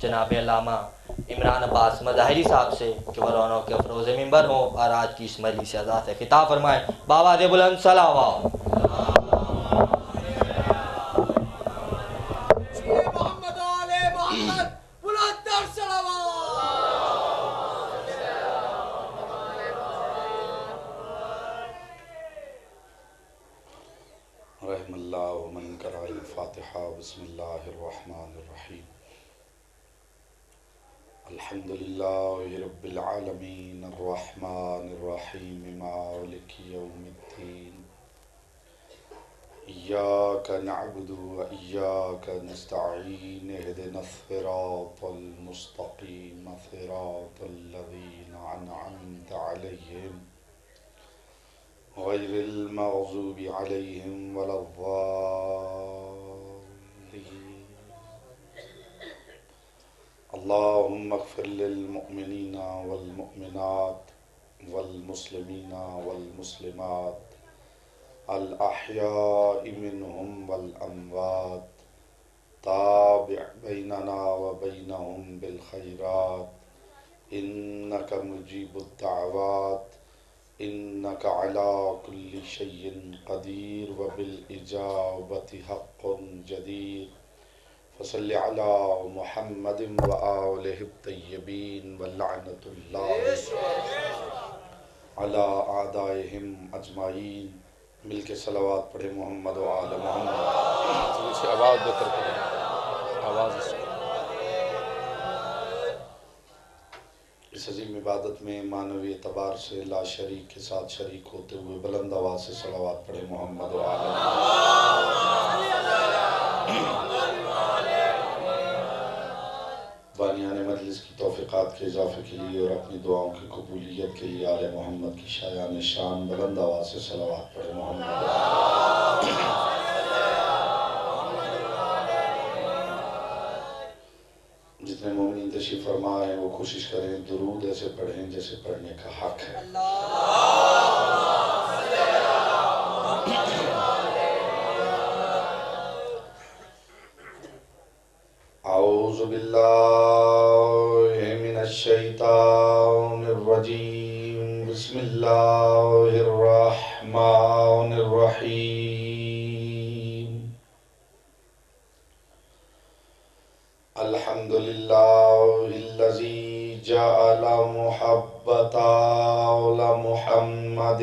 جناب علامہ عمران عباس مظاہری صاحب سے کہ وہ رونق کے افروز ممبر ہوں اور آج کی اس مجلس سے آزاد سے خطاب فرمائیں. بآواز بلند صلوات. محمد آل محمد بلندر رحم اللہ من قرأ الفاتحہ. بسم اللہ الرحمن الرحیم. الحمد للہ رب العالمین الرحمن الرحیم مالک یوم الدین. ایاک نعبد و ایاک نستعین. اہدنا الصراط المستقیم صراط الذین انعمت علیہم غیر المغضوب علیہم ولا الضالین. اللہم اغفر للمؤمنین والمؤمنات والمسلمین والمسلمات الاحیاء منہم والاموات. تابع بیننا وبینہم بالخیرات انک مجیب الدعوات انک علی کل شیء قدیر وبالاجابۃ حق جدیر. فصل علی محمد وآلہ الطیبین ولعنۃ اللہ علی اعدائہم اجمعین. مل کے صلوات پڑھے محمد و آل محمد. آواز بہتر کریں. آواز اس عظیم عبادت میں معنوی اعتبار سے لا شریک کے ساتھ شریک ہوتے ہوئے بلند آواز سے صلوات پڑھے محمد و آل محمد. بانیان مجلس کی توفیقات کے اضافے کے لیے اور اپنی دعاؤں کی قبولیت کے لیے آل محمد کی شایان شان بلند آواز سے صلوات پڑھے محمد و آل محمد. جتنے مومنین تشریف فرما ہیں وہ کوشش کریں درود ایسے پڑھیں جیسے پڑھنے کا حق ہے. اعوذ باللہ من الشیطان الرجیم. بسم اللہ الرحمن الرحیم. الحمدللہ الذی جعل محبت آل محمد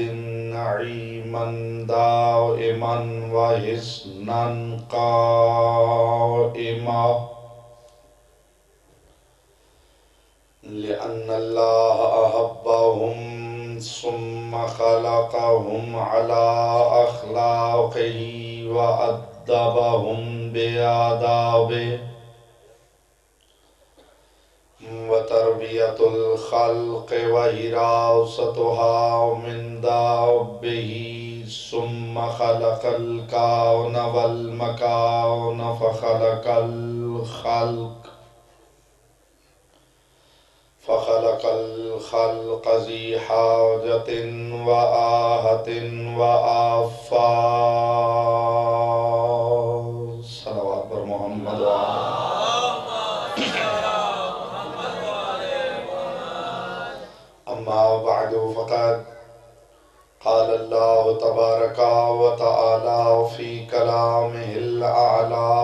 نعیما دائما وحسنا قائما. لأن اللہ أحبهم ثم خلقهم على أخلاقه وأدبهم بآدابه. وتربية الخلق وحراستها من دابه. ثم خلق الكون والمكان فخلق الخلق ذي حاجة وآهة وآفات. صلوات پر محمد و آل. اما بعد فقد قال اللہ تبارک و تعالی فی کلامہ الاعلی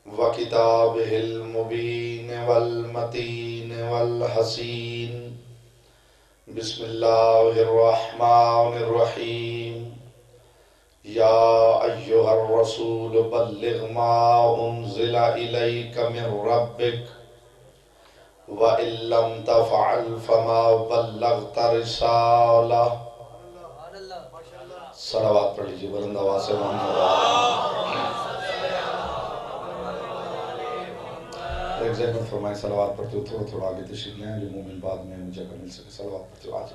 وکتابہ المبین والمتین والحسین. بسم اللہ الرحمن الرحیم. یا ایہا الرسول بلغ ما انزل الیک من ربک وَإِن لَّمْ تَفْعَلْ فَمَا بَلَّغْتَ رِسَالَةَ. صلوات پڑھ لیجئے بلند آواز سے محمد. ایک ذہن فرمائیں صلوات پڑھتے ہو تھوڑا تھوڑا آگے تشریف لیں جو مومن بعد میں مجھے اگر مل سکے صلوات پڑھتے ہو آج.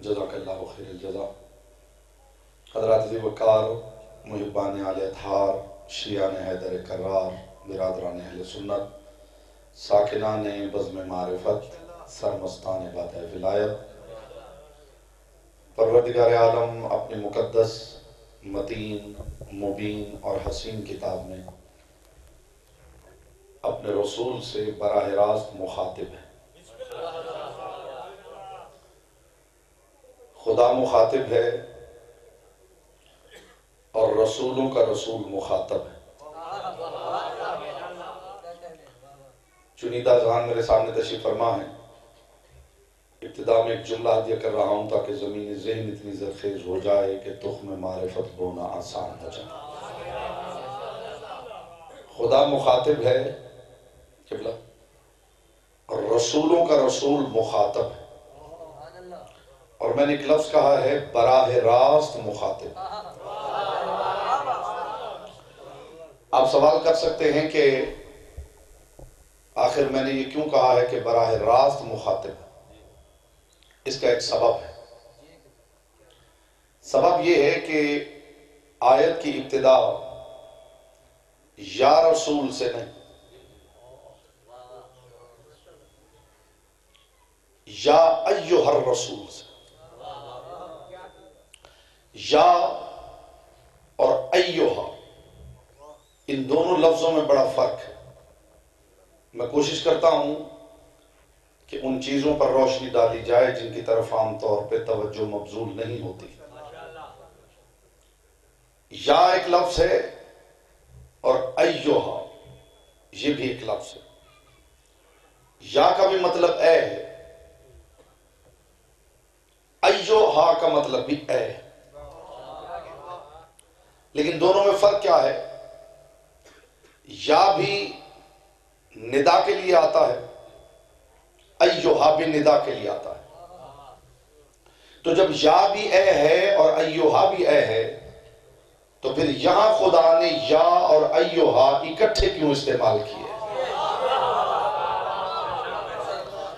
جزاک اللہ خیر الجزا. حضرات ذی وقار محبان آل اطہار شیعان حیدر کرار برادران اہل سنت ساکنان بزم معرفت سرمستان بادہ ولایت پروردگار عالم اپنی مقدس، متین، مبین اور حسین کتاب میں اپنے رسول سے براہ راست مخاطب ہے۔ خدا مخاطب ہے اور رسولوں کا رسول مخاطب ہے۔ چنیدہ اذہان میرے سامنے تشریف فرما ہے۔ ابتدا میں ایک جملہ ہدیہ کر رہا ہوں تاکہ زمین ذہن اتنی زرخیز ہو جائے کہ تخم معرفت بونا آسان ہو جائے۔ خدا مخاطب ہے قبلہ، اور رسولوں کا رسول مخاطب ہے، اور میں نے ایک لفظ کہا ہے براہ راست مخاطب۔ آپ سوال کر سکتے ہیں کہ آخر میں نے یہ کیوں کہا ہے کہ براہ راست مخاطب ہے؟ اس کا ایک سبب ہے۔ سبب یہ ہے کہ آیت کی ابتدا یا رسول سے نہیں، یا ایھا الرسول سے۔ یا اور ایھا، ان دونوں لفظوں میں بڑا فرق ہے۔ میں کوشش کرتا ہوں کہ ان چیزوں پر روشنی ڈالی جائے جن کی طرف عام طور پہ توجہ مبذول نہیں ہوتی۔ یا ایک لفظ ہے اور ایھا یہ بھی ایک لفظ ہے۔ یا کا بھی مطلب اے ہے، ایھا کا مطلب بھی اے ہے، لیکن دونوں میں فرق کیا ہے؟ یا بھی ندا کے لیے آتا ہے، ایھا بھی ندا کے لیے آتا ہے۔ تو جب یا بھی اے ہے اور ایھا بھی اے ہے تو پھر یہاں خدا نے یا اور ایھا اکٹھے کیوں استعمال کیے؟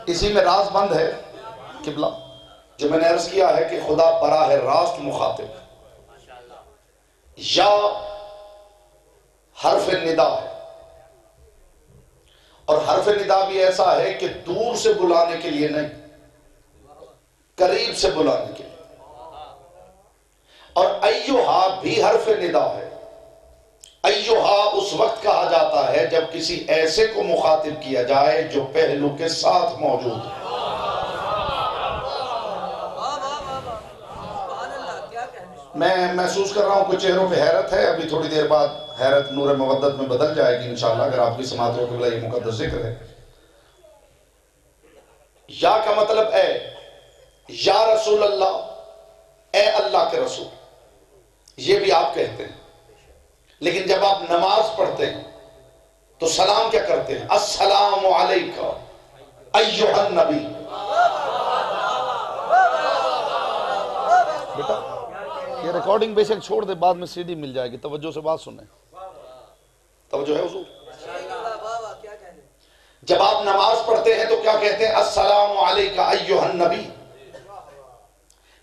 اسی میں راز بند ہے قبلہ، جو میں نے عرض کیا ہے کہ خدا براہ راست مخاطب ہے۔ یا حرف ندا ہے، اور حرف ندا بھی ایسا ہے کہ دور سے بلانے کے لیے نہیں، قریب سے بلانے کے لیے۔ اور ایھا بھی حرف ندا ہے۔ ایھا اس وقت کہا جاتا ہے جب کسی ایسے کو مخاطب کیا جائے جو پہلو کے ساتھ موجود ہے۔ میں محسوس کر رہا ہوں کچھ چہروں پہ حیرت ہے، ابھی تھوڑی دیر بعد حیرت نور مودت میں بدل جائے گی انشاءاللہ، اگر آپ کی سماعت ہو قبلہ یہ مقدس ذکر ہے۔ یا کا مطلب اے، یا رسول اللہ، اے اللہ کے رسول، یہ بھی آپ کہتے ہیں۔ لیکن جب آپ نماز پڑھتے ہیں تو سلام کیا کرتے ہیں؟ السلام علیکہ ایھا النبی۔ بیٹا یہ ریکارڈنگ بے شک چھوڑ دے، بعد میں سی ڈی مل جائے گی، توجہ سے بات سنیں۔ توجہ ہے حضور؟ جب آپ نماز پڑھتے ہیں تو کیا کہتے ہیں؟ السلام علیکہ ایھا النبی۔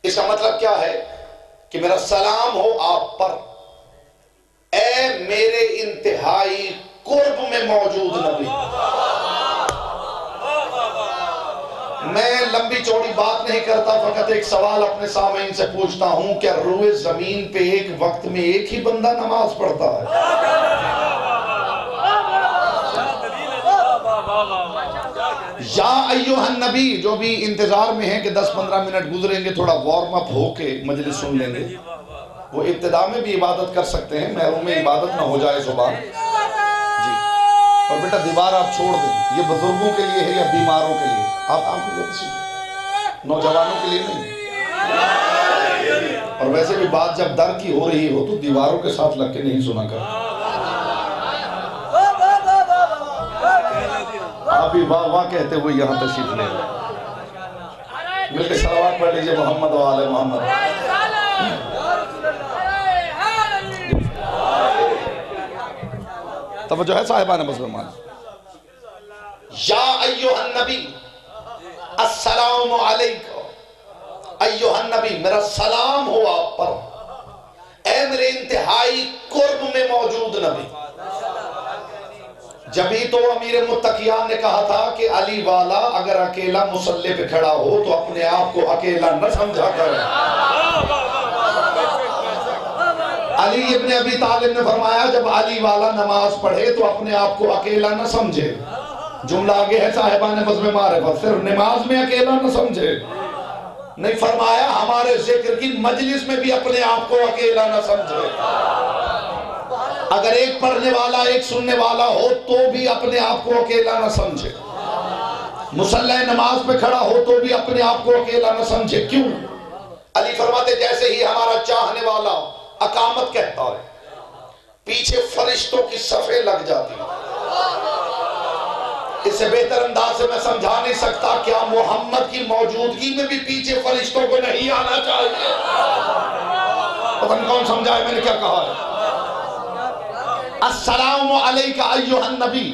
اس کا مطلب کیا ہے؟ کہ میرا سلام ہو آپ پر، اے میرے انتہائی قرب میں موجود نبی۔ میں لمبی چوڑی بات نہیں کرتا، فقط ایک سوال اپنے سامعین سے پوچھتا ہوں، کیا روئے زمین پہ ایک وقت میں ایک ہی بندہ نماز پڑھتا ہے؟ یا ایھا النبی، جو بھی انتظار میں ہیں کہ 10-15 منٹ گزریں گے تھوڑا وارم اپ ہو کے مجلس سن لیں گے، وہ ابتدا میں بھی عبادت کر سکتے ہیں، محروم عبادت نہ ہو جائے زبان جی۔ اور بیٹا دیوار آپ چھوڑ دیں، یہ بزرگوں کے لیے ہے یا بیماروں کے لیے؟ آپ نوجوانوں کے لیے نہیں۔ اور ویسے بھی بات جب در کی ہو رہی ہو تو دیواروں کے ساتھ لگ کے نہیں سنا کر۔ آپ بھی واہ واہ کہتے ہوئے یہاں تشریف لے لیں۔ مل کے صلوات پڑھ لیجئے محمد و آل محمد۔ توجہ ہے صاحبان مسلمان؟ یا ایھا النبی السلام علیکم ایھا النبی، میرا سلام ہو آپ پر، اے میرے انتہائی قرب میں موجود نبی۔ جبھی تو امیر متقیان نے کہا تھا کہ علی والا اگر اکیلا مصلی پہ کھڑا ہو تو اپنے آپ کو اکیلا نہ سمجھا کرے۔ علی ابن ابی طالب نے فرمایا جب علی والا نماز پڑھے تو اپنے آپ کو اکیلا نہ سمجھے۔ جملہ آگے ہے صاحبان بزم معرفت، صرف نماز میں اکیلا نہ سمجھے، نہیں فرمایا ہمارے ذکر کی مجلس میں بھی اپنے آپ کو اکیلا نہ سمجھے۔ اگر ایک پڑھنے والا ایک سننے والا ہو تو بھی اپنے آپ کو اکیلا نہ سمجھے، مصلی نماز پہ کھڑا ہو تو بھی اپنے آپ کو اکیلا نہ سمجھے۔ کیوں؟ علی فرماتے جیسے ہی ہمارا چاہنے والا اقامت کہتا ہے پیچھے فرشتوں کی صفیں لگ جاتی ہیں۔ اس سے بہتر انداز سے میں سمجھا نہیں سکتا کیا محمد کی موجودگی میں بھی پیچھے فرشتوں کو نہیں آنا چاہیے؟ پتہ نہیں کون سمجھائے میں نے کیا کہا ہے۔ السلام علیکہ ایھا النبی،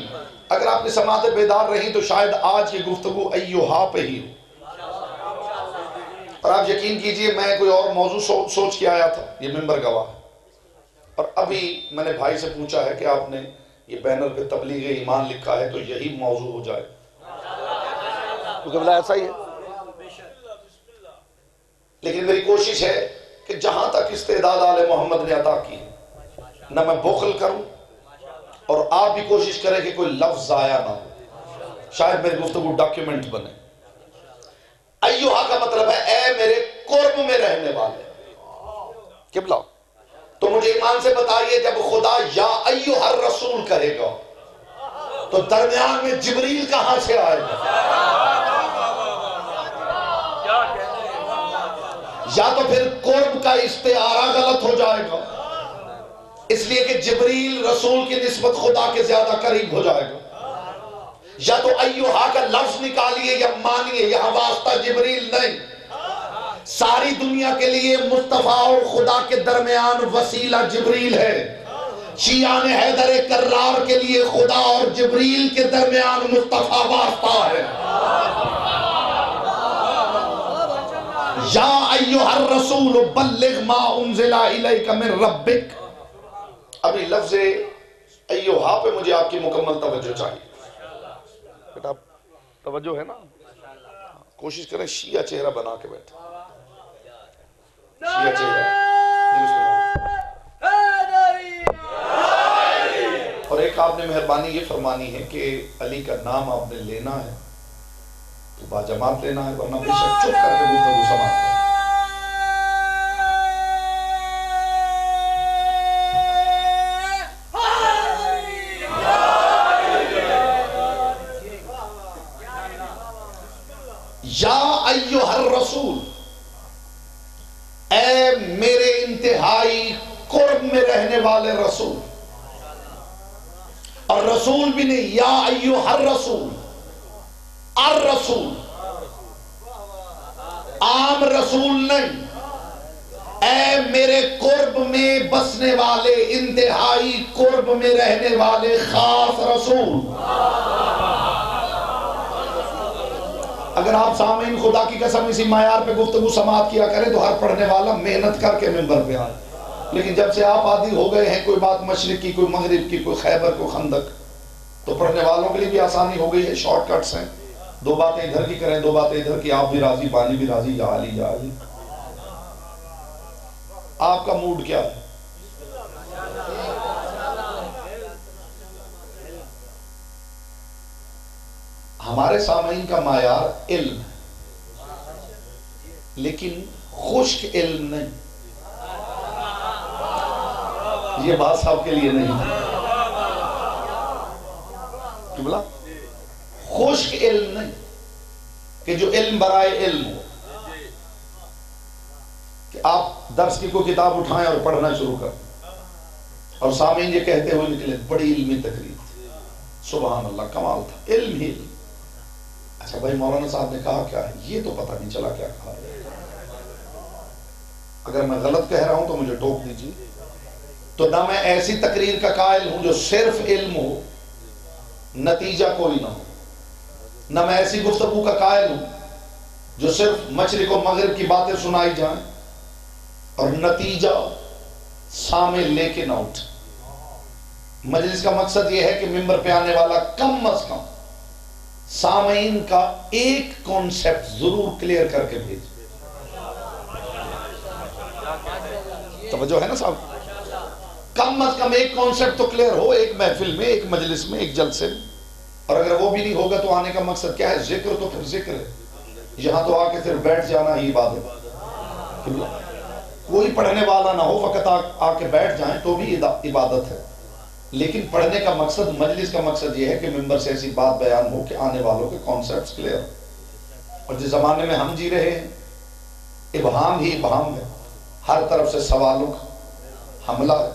اگر آپ کی سماعت بیدار رہی تو شاید آج کی گفتگو ایھا پہ ہی ہو، اور آپ یقین کیجئے میں کوئی اور موضوع سوچ کے آیا تھا، یہ ممبر گواہ ہے، اور ابھی میں نے بھائی سے پوچھا ہے کہ آپ نے یہ بینر پہ تبلیغ ایمان لکھا ہے تو یہی موضوع ہو جائے، کیونکہ بلا ایسا ہی ہے۔ لیکن میری کوشش ہے کہ جہاں تک استعداد آل محمد نے عطا کی نہ میں بخل کروں اور آپ بھی کوشش کریں کہ کوئی لفظ ضائع نہ ہو، شاید میری گفتگو ڈاکیومنٹ بنے۔ ایھا کا مطلب ہے اے میرے قرب میں رہنے والے قبلہ، تو مجھے ایمان سے بتائیے جب خدا یا ایھا الرسول کہے گا تو درمیان میں جبریل کہاں سے آئے گا؟ یا تو پھر قرب کا استعارہ غلط ہو جائے گا، اس لیے کہ جبریل رسول کی نسبت خدا کے زیادہ قریب ہو جائے گا، یا تو ایھا کا لفظ نکالیے یا مانیے یہاں واسطہ جبریل نہیں، ساری دنیا کے لیے مصطفیٰ اور خدا کے درمیان وسیلہ جبریل ہے۔ شیعان حیدر کرار کے لیے خدا اور جبریل کے درمیان مصطفیٰ واسطہ ہے۔ یا ایھا الرسول بلغ ما انزل الیک من ربک، ابھی لفظ ایھا پہ مجھے آپ کی مکمل توجہ چاہیے۔ بیٹا توجہ ہے نا، کوشش کریں شیعہ چہرہ بنا کے بیٹھے، شیعہ چہرہ جی بسم اللہ۔ اور ایک آپ نے مہربانی یہ فرمانی ہے کہ علی کا نام آپ نے لینا ہے تو باجماعت لینا ہے، ورنہ بے شک چپ کر کے گفتگو سماعت کریں۔ یا ایھا الرسول، اے میرے انتہائی قرب میں رہنے والے رسول، اور رسول بھی نہیں، یا ایھا الرسول، الرسول عام رسول نہیں، اے میرے قرب میں بسنے والے انتہائی قرب میں رہنے والے خاص رسول۔ اگر آپ سامعین خدا کی قسم اسی معیار پہ گفتگو سماعت کیا کریں تو ہر پڑھنے والا محنت کر کے ممبر پہ آئے، لیکن جب سے آپ عادی ہو گئے ہیں کوئی بات مشرق کی، کوئی مغرب کی، کوئی خیبر، کوئی خندق، تو پڑھنے والوں کے لیے بھی آسانی ہو گئی ہے، شارٹ کٹس ہیں، دو باتیں ادھر کی کریں دو باتیں ادھر کی، آپ بھی راضی بانی بھی راضی، یا علی یا علی۔ آپ کا موڈ کیا ہے؟ ہمارے سامعین کا معیار علم ہے، لیکن خشک علم نہیں، یہ بات صاحب کے لیے نہیں ہے، کیوں بلا؟ خشک علم نہیں کہ جو علم برائے علم ہو، کہ آپ درس کی کوئی کتاب اٹھائیں اور پڑھنا شروع کریں اور سامعین یہ کہتے ہوئے نکلے بڑی علمی تقریر تھی، سبحان اللہ کمال تھا، علم ہی علم۔ اچھا بھائی مولانا صاحب نے کہا کیا ہے، یہ تو پتہ نہیں چلا کیا کہا ہے، اگر میں غلط کہہ رہا ہوں تو مجھے ٹوک دیجیے۔ تو نہ میں ایسی تقریر کا قائل ہوں جو صرف علم ہو نتیجہ کوئی نہ ہو، نہ میں ایسی گفتگو کا قائل ہوں جو صرف مشرق و مغرب کی باتیں سنائی جائیں اور نتیجہ سامنے لے کے نہ اٹھے۔ مجلس کا مقصد یہ ہے کہ ممبر پہ آنے والا کم از کم سامعین کا ایک کانسیپٹ ضرور کلیئر کر کے بھیجے. توجہ ہے نا صاحب؟ کم از کم ایک کانسیپٹ تو کلیئر ہو ایک محفل میں، ایک مجلس میں، ایک جلسے میں. اور اگر وہ بھی نہیں ہوگا تو آنے کا مقصد کیا ہے؟ ذکر تو پھر ذکر ہے. یہاں تو آ کے صرف بیٹھ جانا ہی عبادت. کوئی پڑھنے والا نہ ہو، فقط آ کے بیٹھ جائیں تو بھی عبادت ہے. لیکن پڑھنے کا مقصد، مجلس کا مقصد یہ ہے کہ ممبر سے ایسی بات بیان ہو کہ آنے والوں کے کانسیپٹس کلیئر ہو. اور جس زمانے میں ہم جی رہے ہیں، ابہام ہی ابہام ہے، ہر طرف سے سوالوں کا حملہ ہے.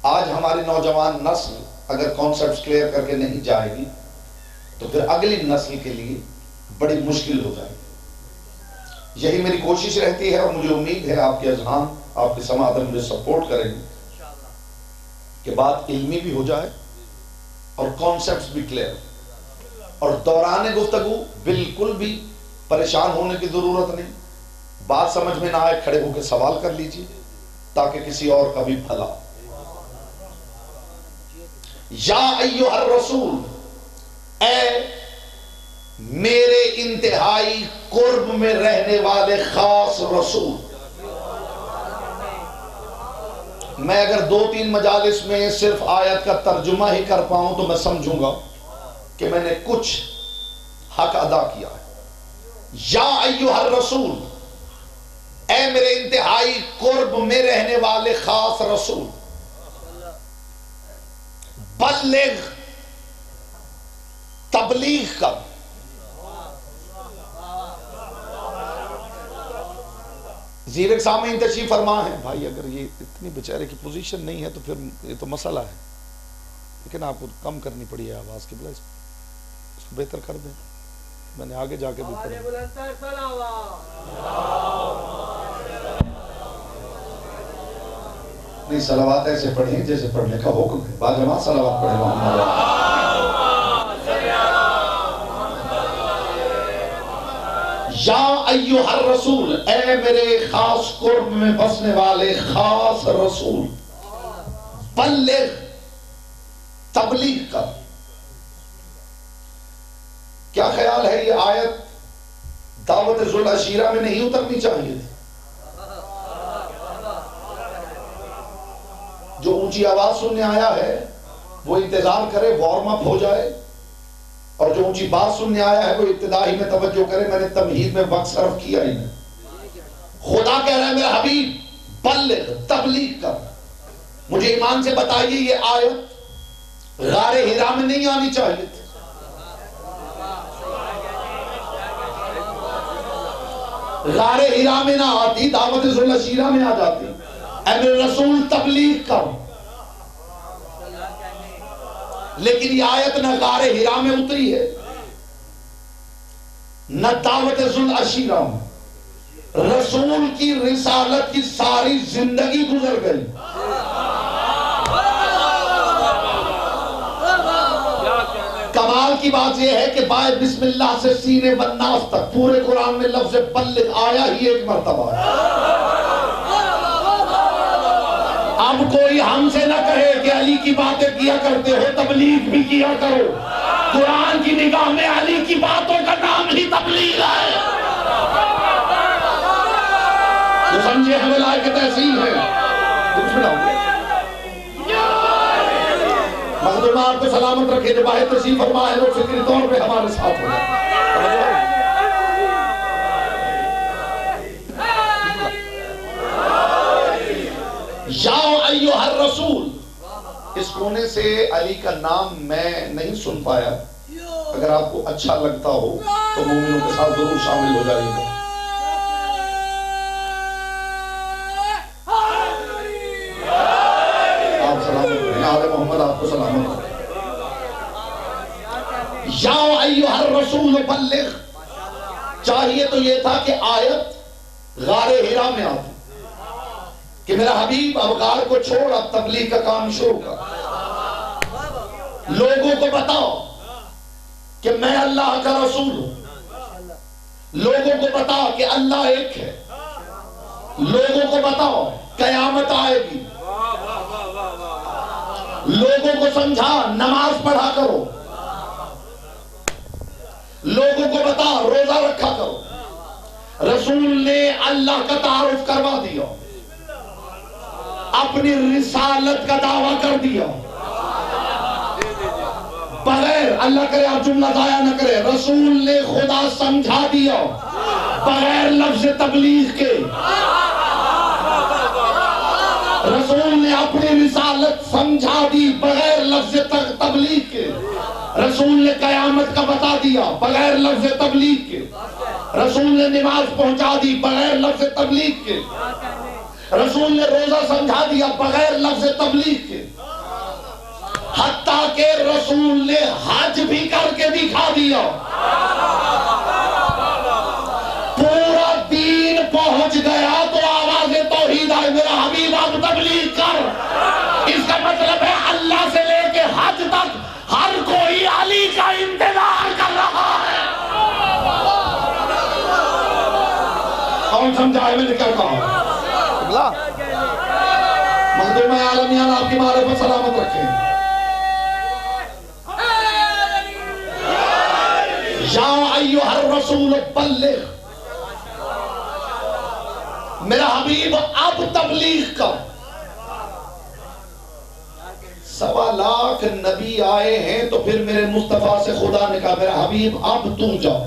آج ہماری نوجوان نسل اگر کانسیپٹس کلیئر کر کے نہیں جائے گی تو پھر اگلی نسل کے لیے بڑی مشکل ہو جائے گی. یہی میری کوشش رہتی ہے اور مجھے امید ہے آپ کے اذہان، آپ کی سماعت مجھے سپورٹ کریں گے کہ بات علمی بھی ہو جائے اور کانسیپٹس بھی کلیئر. اور دوران گفتگو بالکل بھی پریشان ہونے کی ضرورت نہیں. بات سمجھ میں نہ آئے کھڑے ہو کے سوال کر لیجئے تاکہ کسی اور کا بھی بھلا. یا ایھا الرسول، اے میرے انتہائی قرب میں رہنے والے خاص رسول. میں اگر 2-3 مجالس میں صرف آیت کا ترجمہ ہی کر پاؤں تو میں سمجھوں گا کہ میں نے کچھ حق ادا کیا ہے. یا ایھا الرسول، اے میرے انتہائی قرب میں رہنے والے خاص رسول، بلغ، تبلیغ کر. زیر سامعین تشریف فرما ہے. بھائی اگر یہ اتنی بیچارے کی پوزیشن نہیں ہے تو پھر یہ تو مسئلہ ہے، لیکن آپ کو کم کرنی پڑی ہے آواز کی، بلا اس کو بہتر کر دیں. میں نے آگے جا کے بھی پڑھا. نہیں، صلوات ایسے پڑھیں جیسے پڑھنے کا حکم ہے. باجماعت صلوات پڑھیں محمد. یا ایھا الرسول، اے میرے خاص قرب میں بسنے والے خاص رسول، بلغ، تبلیغ کر. کیا خیال ہے یہ آیت دعوت ذو العشیرہ میں نہیں اترنی چاہیے تھی؟ جو اونچی آواز سننے آیا ہے وہ انتظار کرے، وارم اپ ہو جائے، اور جو اونچی بات سننے آیا ہے وہ ابتدائی میں توجہ کرے. میں نے تمہید میں وقت صرف کیا ہی نہیں. خدا کہہ رہا ہے میرا حبیب بلغ، تبلیغ کر. مجھے ایمان سے بتائیے یہ آیت غار حرا میں نہیں آنی چاہیے تھی. غار حرا میں نہ آتی، دعوت ذو العشیرہ میں آ جاتی. اے میرے رسول تبلیغ کر. لیکن یہ آیت نہ غار حرا میں اتری ہے نہ دعوت ذو العشیرہ میں. رسول کی رسالت کی ساری زندگی گزر گئی. کمال کی بات یہ ہے کہ بائے بسم اللہ سے سینے والناس تک پورے قرآن میں لفظ بلغ آیا ہی ایک مرتبہ ہے. اب کوئی ہم سے نہ کہے کہ علی کی باتیں کیا کرتے ہو، تبلیغ بھی کیا کرو. قرآن کی نگاہ میں علی کی باتوں کا نام ہی تبلیغ ہے. تو سمجھے ہمیں لائق تحصیل ہے. مخدوم آپ کو سلامت رکھے، جو باہر تشریف فرما ہے وہ فکری طور پہ ہمارے ساتھ ہو جائے. یا ایھا الرسول، اس کونے سے علی کا نام میں نہیں سن پایا. اگر آپ کو اچھا لگتا ہو تو مومنوں کے ساتھ ضرور شامل ہو جائیے گا. آپ سلامت رہیں، آل محمد آپ کو سلامت رہیں. یا ایھا الرسول بلغ، چاہیے تو یہ تھا کہ آیت غار حرا میں آتی کہ میرا حبیب اب غار کو چھوڑ، اب تبلیغ کا کام شروع کر. لوگوں کو بتاؤ کہ میں اللہ کا رسول ہوں. لوگوں کو بتاؤ کہ اللہ ایک ہے. لوگوں کو بتاؤ قیامت آئے گی. لوگوں کو سمجھا نماز پڑھا کرو، لوگوں کو بتا روزہ رکھا کرو. رسول نے اللہ کا تعارف کروا دیا، اپنی رسالت کا دعویٰ کر دیا، بغیر اللہ کرے آپ جملہ ضائع نہ کرے، رسول نے خدا سمجھا دیا بغیر لفظ تبلیغ کے. رسول نے اپنی رسالت سمجھا دی بغیر لفظ تبلیغ کے. رسول نے قیامت کا بتا دیا بغیر لفظ تبلیغ کے. رسول نے نماز پہنچا دی بغیر لفظ تبلیغ کے. رسول نے روزہ سمجھا دیا بغیر لفظ تبلیغ کے. حتیٰ کہ رسول نے حج بھی کر کے دکھا دیا. پورا دین پہنچ گیا تو آواز توحید آئے میرا حبیب اب تبلیغ کر. اس کا مطلب ہے اللہ سے لے کے حج تک ہر کوئی علی کا انتظار کر رہا ہے. کون سمجھا ہے میں نے کیا کہا؟ مخدوم عالمیان آپ کی معرفت سلامت رکھیں. یا ایھا الرسول بلغ، میرا حبیب اب تبلیغ کر. 1.25 لاکھ نبی آئے ہیں تو پھر میرے مصطفیٰ سے خدا نے کہا میرا حبیب اب تم جاؤ.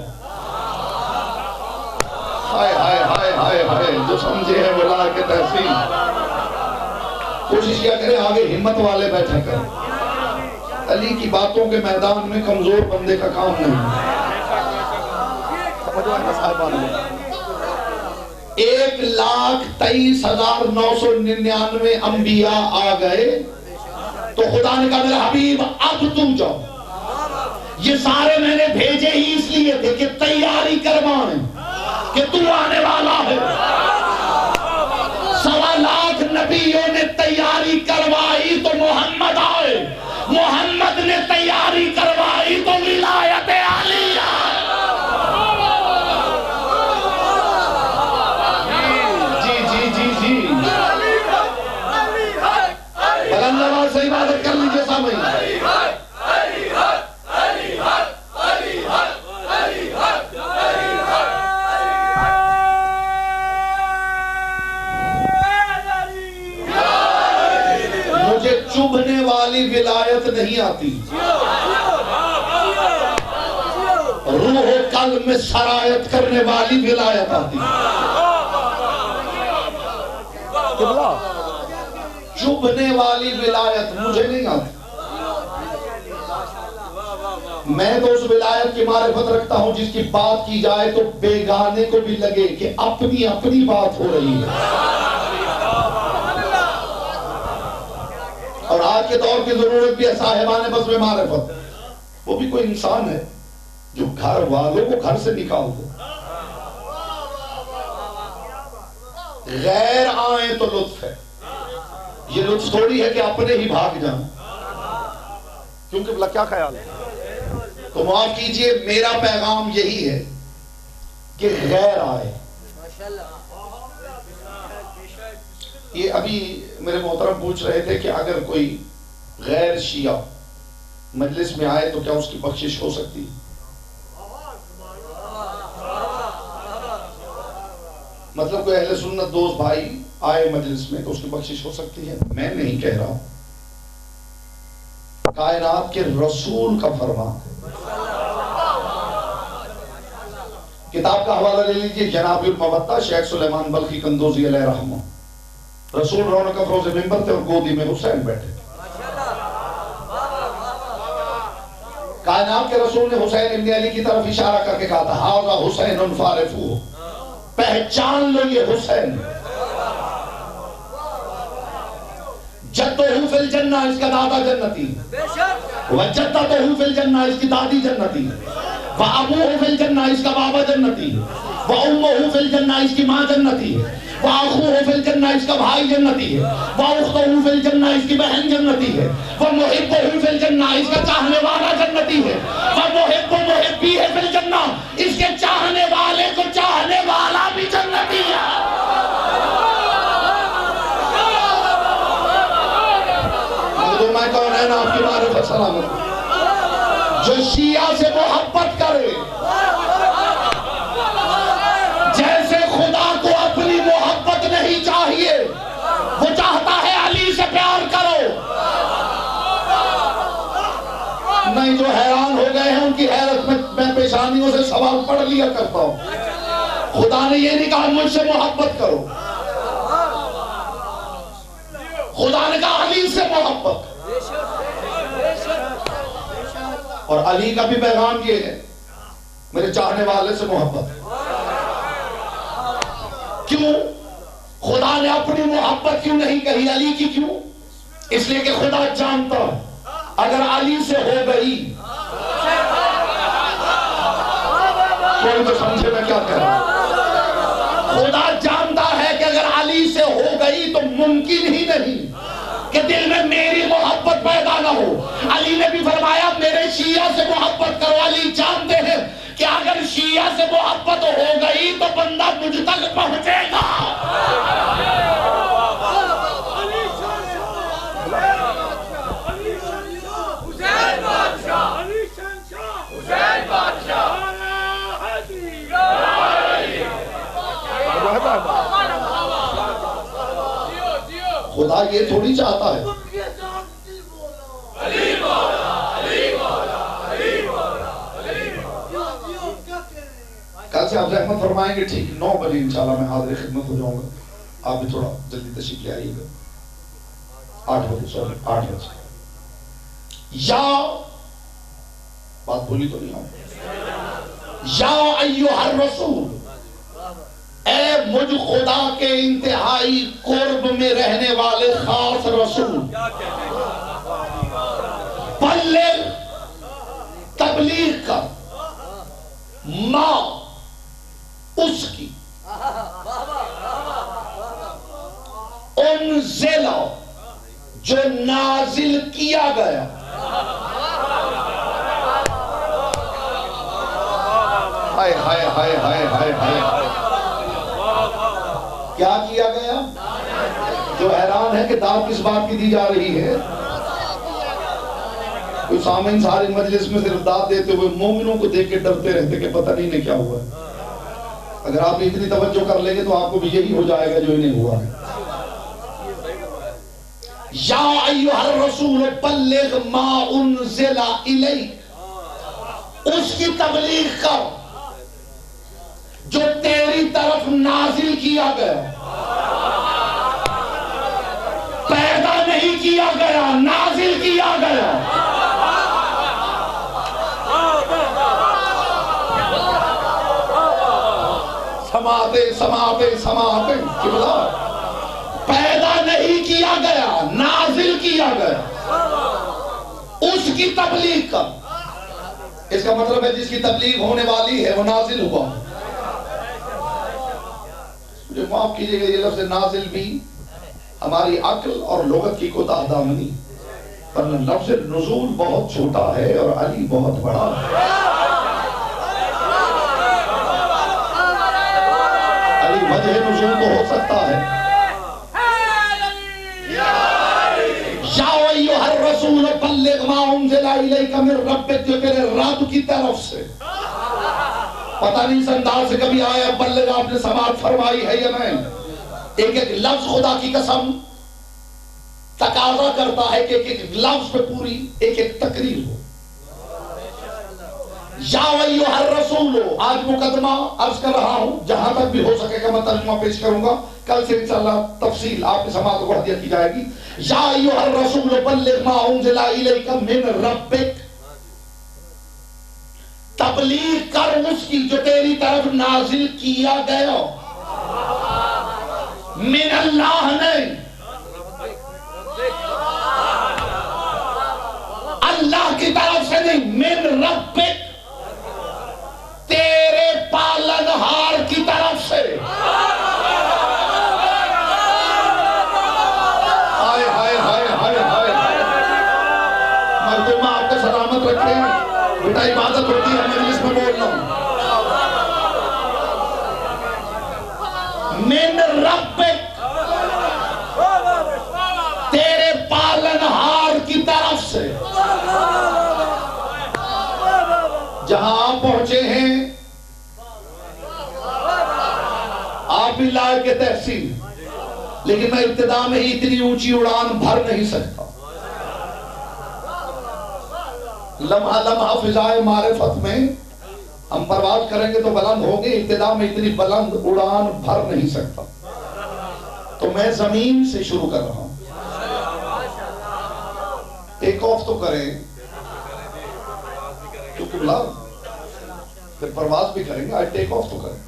ہائے ہائے ہائے ہائے ہائے، جو سمجھے ہیں وہ لا کے تحسین. کوشش کیا کریں آگے ہمت والے بیٹھا کریں. علی کی باتوں کے میدان میں کمزور بندے کا کام نہیں. 1,23,999 انبیاء آ گئے تو خدا نے کہا میرا حبیب اب تم جاؤ. یہ سارے میں نے بھیجے ہی اس لیے تھے کہ تیاری کروائیں کہ تو آنے والا ہے. 1.25 لاکھ نبیوں نے تیاری کروائی تو محمد آئے. محمد نے تیاری کروائی تو ولایت علی آئے. بلند آواز سے عبادت کر لیجیے سامعین. مجھے چبھنے والی ولایت نہیں آتی، روح و قلب میں سرایت کرنے والی ولایت آتی. چبھنے والی ولایت مجھے نہیں آتی. میں تو اس ولایت کی معرفت رکھتا ہوں جس کی بات کی جائے تو بیگانے کو بھی لگے کہ اپنی اپنی بات ہو رہی ہے. اور آج کے دور کی ضرورت بھی ہے صاحبان بس میں معرفت. وہ بھی کوئی انسان ہے جو گھر والوں کو گھر سے نکال دے. غیر آئیں تو لطف ہے. یہ لطف تھوڑی ہے کہ اپنے ہی بھاگ جائیں. کیونکہ بلا کیا خیال ہے؟ تو معاف کیجئے میرا پیغام یہی ہے کہ غیر آئے. یہ ابھی میرے محترم پوچھ رہے تھے کہ اگر کوئی غیر شیعہ مجلس میں آئے تو کیا اس کی بخشش ہو سکتی؟ مطلب کوئی اہل سنت دوست بھائی آئے مجلس میں تو اس کی بخشش ہو سکتی ہے؟ میں نہیں کہہ رہا ہوں، کائنات کے رسول کا فرمان ہے. کتاب کا حوالہ لے لیجئے جناب الموتہ شیخ سلیمان بلخی قندوزی علیہ رحمہ. رسول رونق افروز ممبر تھے اور گودی میں حسین بیٹھے. کائنات کے رسول نے حسین ابن علی کی طرف اشارہ کر کے کہا تھا ھذا حسین فارفوہ، پہچان لو یہ حسین. جدہ فی الجنہ، اس کا دادا جنتی، وجدہ فی الجنہ، اس کی دادی جنتی، وابوہ فی الجنہ، اس کا بابا جنتی، وامہ فی الجنہ، اس کی ماں جنتی، واخوہ فی الجنہ، اس کا بھائی جنتی ہے، واختہ فی الجنہ، اس کی بہن جنتی ہے، ومحبہ فی الجنہ، اس کا چاہنے والا جنتی ہے، ومحب محبی ہے فی الجنہ، اس کے چاہنے والے کو چاہنے والا بھی جنتی ہے. میں کون دارین آپ کی معرفت سلامت، جو شیعہ سے محبت کرے، جیسے خدا کو اپنی محبت نہیں چاہیے، وہ چاہتا ہے علی سے پیار کرو۔ نہیں، جو حیران ہو گئے ہیں ان کی حیرت میں پیشانیوں سے سوال پڑھ لیا کرتا ہوں۔ خدا نے یہ نہیں کہا مجھ سے محبت کرو، خدا نے کہا علی سے محبت۔ اور علی کا بھی پیغام یہ ہے، میرے چاہنے والے سے محبت۔ کیوں؟ خدا نے اپنی محبت کیوں نہیں کہی، علی کی کیوں؟ اس لیے کہ خدا جانتا اگر علی سے ہو گئی، کوئی تو سمجھے میں کیا کہہ رہا ہوں؟ خدا جانتا ہے کہ اگر علی سے ہو گئی تو ممکن ہی نہیں کہ دل میں میری محبت پیدا نہ ہو۔ علی نے بھی فرمایا میرے شیعہ سے محبت کرو۔ علی جانتے ہیں کہ اگر شیعہ سے محبت ہو گئی تو بندہ مجھ تک پہنچے گا۔ خدا یہ تھوڑی چاہتا ہے کل سے آپ رحمت فرمائیں گے، ٹھیک 9 بجے انشاءاللہ میں حاضر خدمت ہو جاؤں گا، آپ بھی تھوڑا جلدی تشریف لے آئیے گا۔ 8 بجے یا بات بولی تو نہیں آؤں، یا ایھا الرسول، اے مجھ خدا کے انتہائی قرب میں رہنے والے خاص رسول، بلغ، تبلیغ کر، ماں اس کی، انزل، جو نازل کیا گیا، ہائے ہائے ہائے ہائے ہائے ہائے، کیا کیا گیا؟ جو حیران ہے کہ دعوت کس بات کی دی جا رہی ہے؟ کوئی سامعین ساری مجلس میں صرف دعوت دیتے ہوئے مومنوں کو دیکھ کے ڈرتے رہتے کہ پتہ نہیں کیا ہوا ہے۔ اگر آپ اتنی توجہ کر لیں گے تو آپ کو بھی یہی ہو جائے گا جو انہیں ہوا ہے۔ یا ایھا الرسول بلغ ما انزل الیک، اس کی تبلیغ کر جو تیری طرف نازل کیا گیا، پیدا نہیں کیا گیا، نازل کیا گیا۔ سماعتے قبلہ، پیدا نہیں کیا گیا، نازل کیا گیا، اس کی تبلیغ کر۔ اس کا مطلب ہے جس کی تبلیغ ہونے والی ہے وہ نازل ہوا۔ مجھے معاف کیجئے گا، یہ لفظ نازل بھی ہماری عقل اور لغت کی کوتاہ دامنی، ورنہ لفظ نزول بہت چھوٹا ہے اور علی بہت بڑا ہے۔ علی وجہ نزول تو ہو سکتا ہے۔ یا ایھا الرسول بلغ ما انزل الیک من ربک، جو تیرے رب کی طرف سے، پتہ نہیں اس انداز سے کبھی آیا بلغ آپ نے سماعت فرمائی ہے یا نہیں؟ ایک ایک لفظ خدا کی قسم تقاضا کرتا ہے کہ ایک ایک لفظ پہ پوری ایک ایک تقریر ہو۔ یا ایھا الرسول، آج مقدمہ عرض کر رہا ہوں، جہاں تک بھی ہو سکے گا میں ترجمہ پیش کروں گا، کل سے انشاءاللہ تفصیل آپ کی سماعت کو ہدیہ کی جائے گی۔ یا ایھا الرسول بلغ ما انزل الیک من ربک، تبلیغ کر اس کی جو تیری طرف نازل کیا گیا، من اللہ نہیں، اللہ کی طرف سے نہیں، من ربک، تیرے پالنہار کی طرف سے۔ ہائے ہائے ہائے ہائے ہائے، مردم آپ کو سلامت رکھے، بیٹا عبادت ہوتی ہے مجلس میں بولنا ہوں۔ من ربک، تیرے پالنہار کی طرف سے، بھی لائق تحسین، لیکن میں ابتدا میں ہی اتنی اونچی اڑان بھر نہیں سکتا. لمحہ لمحہ فضائے معرفت میں ہم پرواز کریں گے تو بلند ہوں گے، ابتدا میں اتنی بلند اڑان بھر نہیں سکتا. تو میں زمین سے شروع کر رہا ہوں. ٹیک آف تو کریں کیونکہ بلا پھر پرواز بھی کریں گے. آج ٹیک آف تو کریں.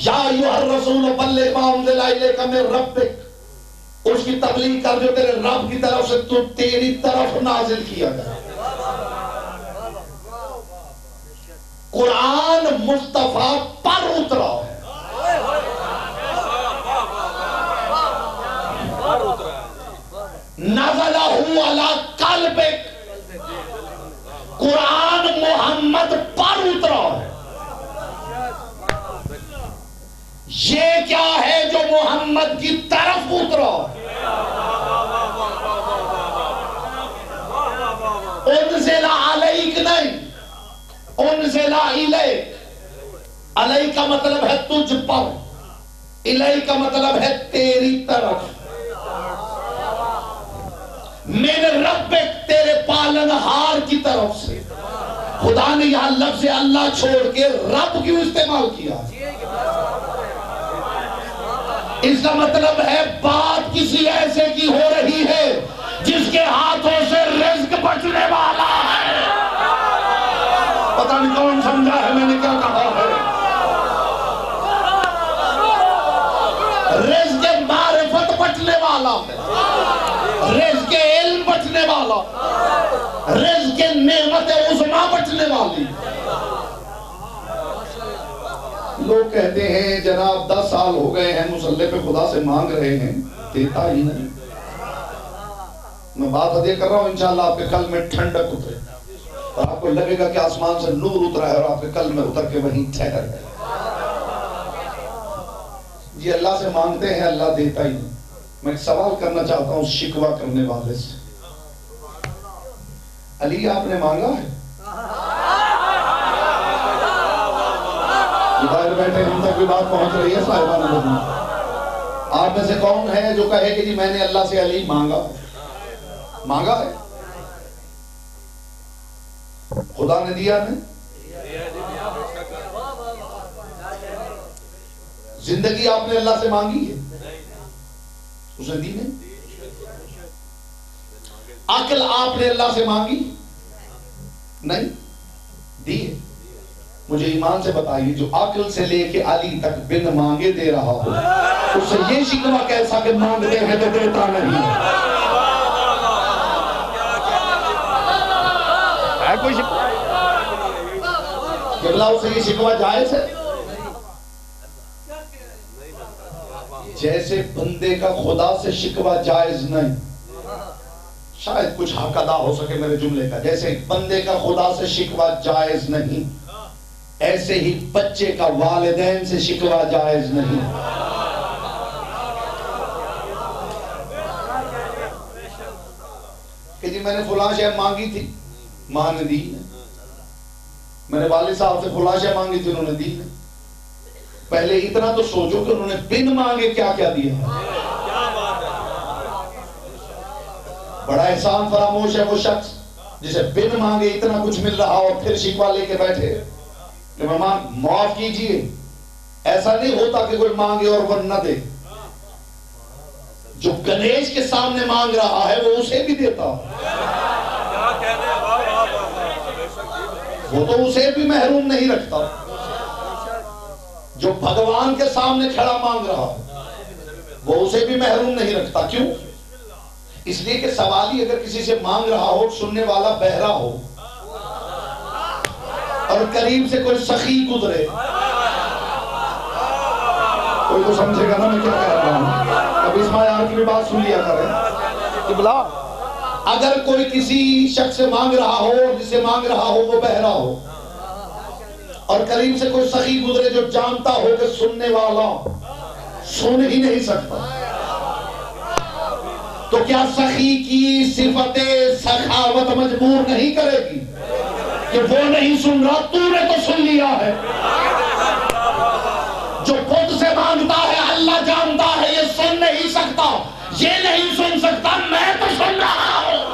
یا ایھا الرسول بلغ ما انزل الیک من ربک، اس کی تبلیغ کر جو تیرے رب کی طرف سے تو تیری طرف نازل کیا گیا. قرآن مصطفیٰ پر اترا ہے. نزلہ علی قلبک، قرآن محمد پر اترا ہے. یہ کیا ہے جو محمد کی طرف اترا ہے؟ انزل علیک نہیں، انزل الیک. علیک کا مطلب ہے تجھ پر، الیک کا مطلب ہے تیری طرف. من ربک، تیرے پالنہار کی طرف سے. خدا نے یہاں لفظ اللہ چھوڑ کے رب کیوں استعمال کیا؟ اس کا مطلب ہے بات کسی ایسے کی ہو رہی ہے جس کے ہاتھوں سے رزق بچنے والا ہے. پتہ نہیں کون سمجھا ہے میں نے کیا کہا ہے. رزق معرفت بچنے والا ہے، رزق علم بچنے والا، رزق نعمت عظمیٰ بچنے والی. لوگ کہتے ہیں جناب 10 سال ہو گئے ہیں مصلی پہ خدا سے مانگ رہے ہیں، دیتا ہی نہیں. میں بات ادھے کر رہا ہوں انشاءاللہ آپ کے قلب میں ٹھنڈک اترے اور آپ کو لگے گا کہ آسمان سے نور اترا ہے اور آپ کے قلب میں اتر کے وہیں ٹھہر گئے. یہ اللہ سے مانگتے ہیں، اللہ دیتا ہی نہیں. میں ایک سوال کرنا چاہتا ہوں شکوہ کرنے والے سے. علی آپ نے مانگا ہے؟ باہر بیٹھے ہم تک بھی بات پہنچ رہی ہے صاحبان بدن. آپ میں سے کون ہے جو کہے کہ جی میں نے اللہ سے علی مانگا مانگا ہے؟ خدا نے دیا نہیں؟ زندگی آپ نے اللہ سے مانگی ہے؟ اس نے دی نہیں. عقل آپ نے اللہ سے مانگی نہیں؟ دی ہے. مجھے ایمان سے بتائیے جو عقل سے لے کے علی تک بن مانگے دے رہا ہو اس سے یہ شکوہ کیسا کہ مانگتے ہیں تو دیتا نہیں ہے؟ کوئی شکوہ کہ اللہ اسے یہ شکوہ جائز ہے؟ جیسے بندے کا خدا سے شکوہ جائز نہیں، شاید کچھ حق ادا ہو سکے میرے جملے کا، جیسے بندے کا خدا سے شکوہ جائز نہیں ایسے ہی بچے کا والدین سے شکوہ جائز نہیں. کہ جی میں نے فلاں شے مانگی تھی ماں نے دی نہیں، میں نے والد صاحب سے فلاں شے مانگی تھی انہوں نے دی نہیں. پہلے اتنا تو سوچو کہ انہوں نے بن مانگے کیا کیا دیا. بڑا احسان فراموش ہے وہ شخص جسے بن مانگے اتنا کچھ مل رہا اور پھر شکوہ لے کے بیٹھے کہ مہمان معاف کیجئے. ایسا نہیں ہوتا کہ کوئی مانگے اور وہ نہ دے. جو گنیش کے سامنے مانگ رہا ہے وہ اسے بھی دیتا، وہ تو اسے بھی محروم نہیں رکھتا. جو بھگوان کے سامنے کھڑا مانگ رہا ہے وہ اسے بھی محروم نہیں رکھتا. کیوں؟ اس لیے کہ سوالی اگر کسی سے مانگ رہا ہو سننے والا بہرا ہو اور قریب سے کوئی سخی گزرے، کوئی تو سمجھے گا نا میں کیا کہہ رہا ہوں. اب اس مایار کی بھی بات سن لیا کریں کہ بلا اگر کوئی کسی شخص سے مانگ رہا ہو جسے مانگ رہا ہو وہ بہرا ہو اور قریب سے کوئی سخی گزرے جو جانتا ہو کہ سننے والا سن ہی نہیں سکتا، تو کیا سخی کی صفت سخاوت مجبور نہیں کرے گی کہ وہ نہیں سن رہا تو نے تو سن لیا ہے؟ جو خود سے مانگتا ہے جانتا ہے یہ سن نہیں سکتا، یہ نہیں سن سکتا، میں تو سن رہا ہوں۔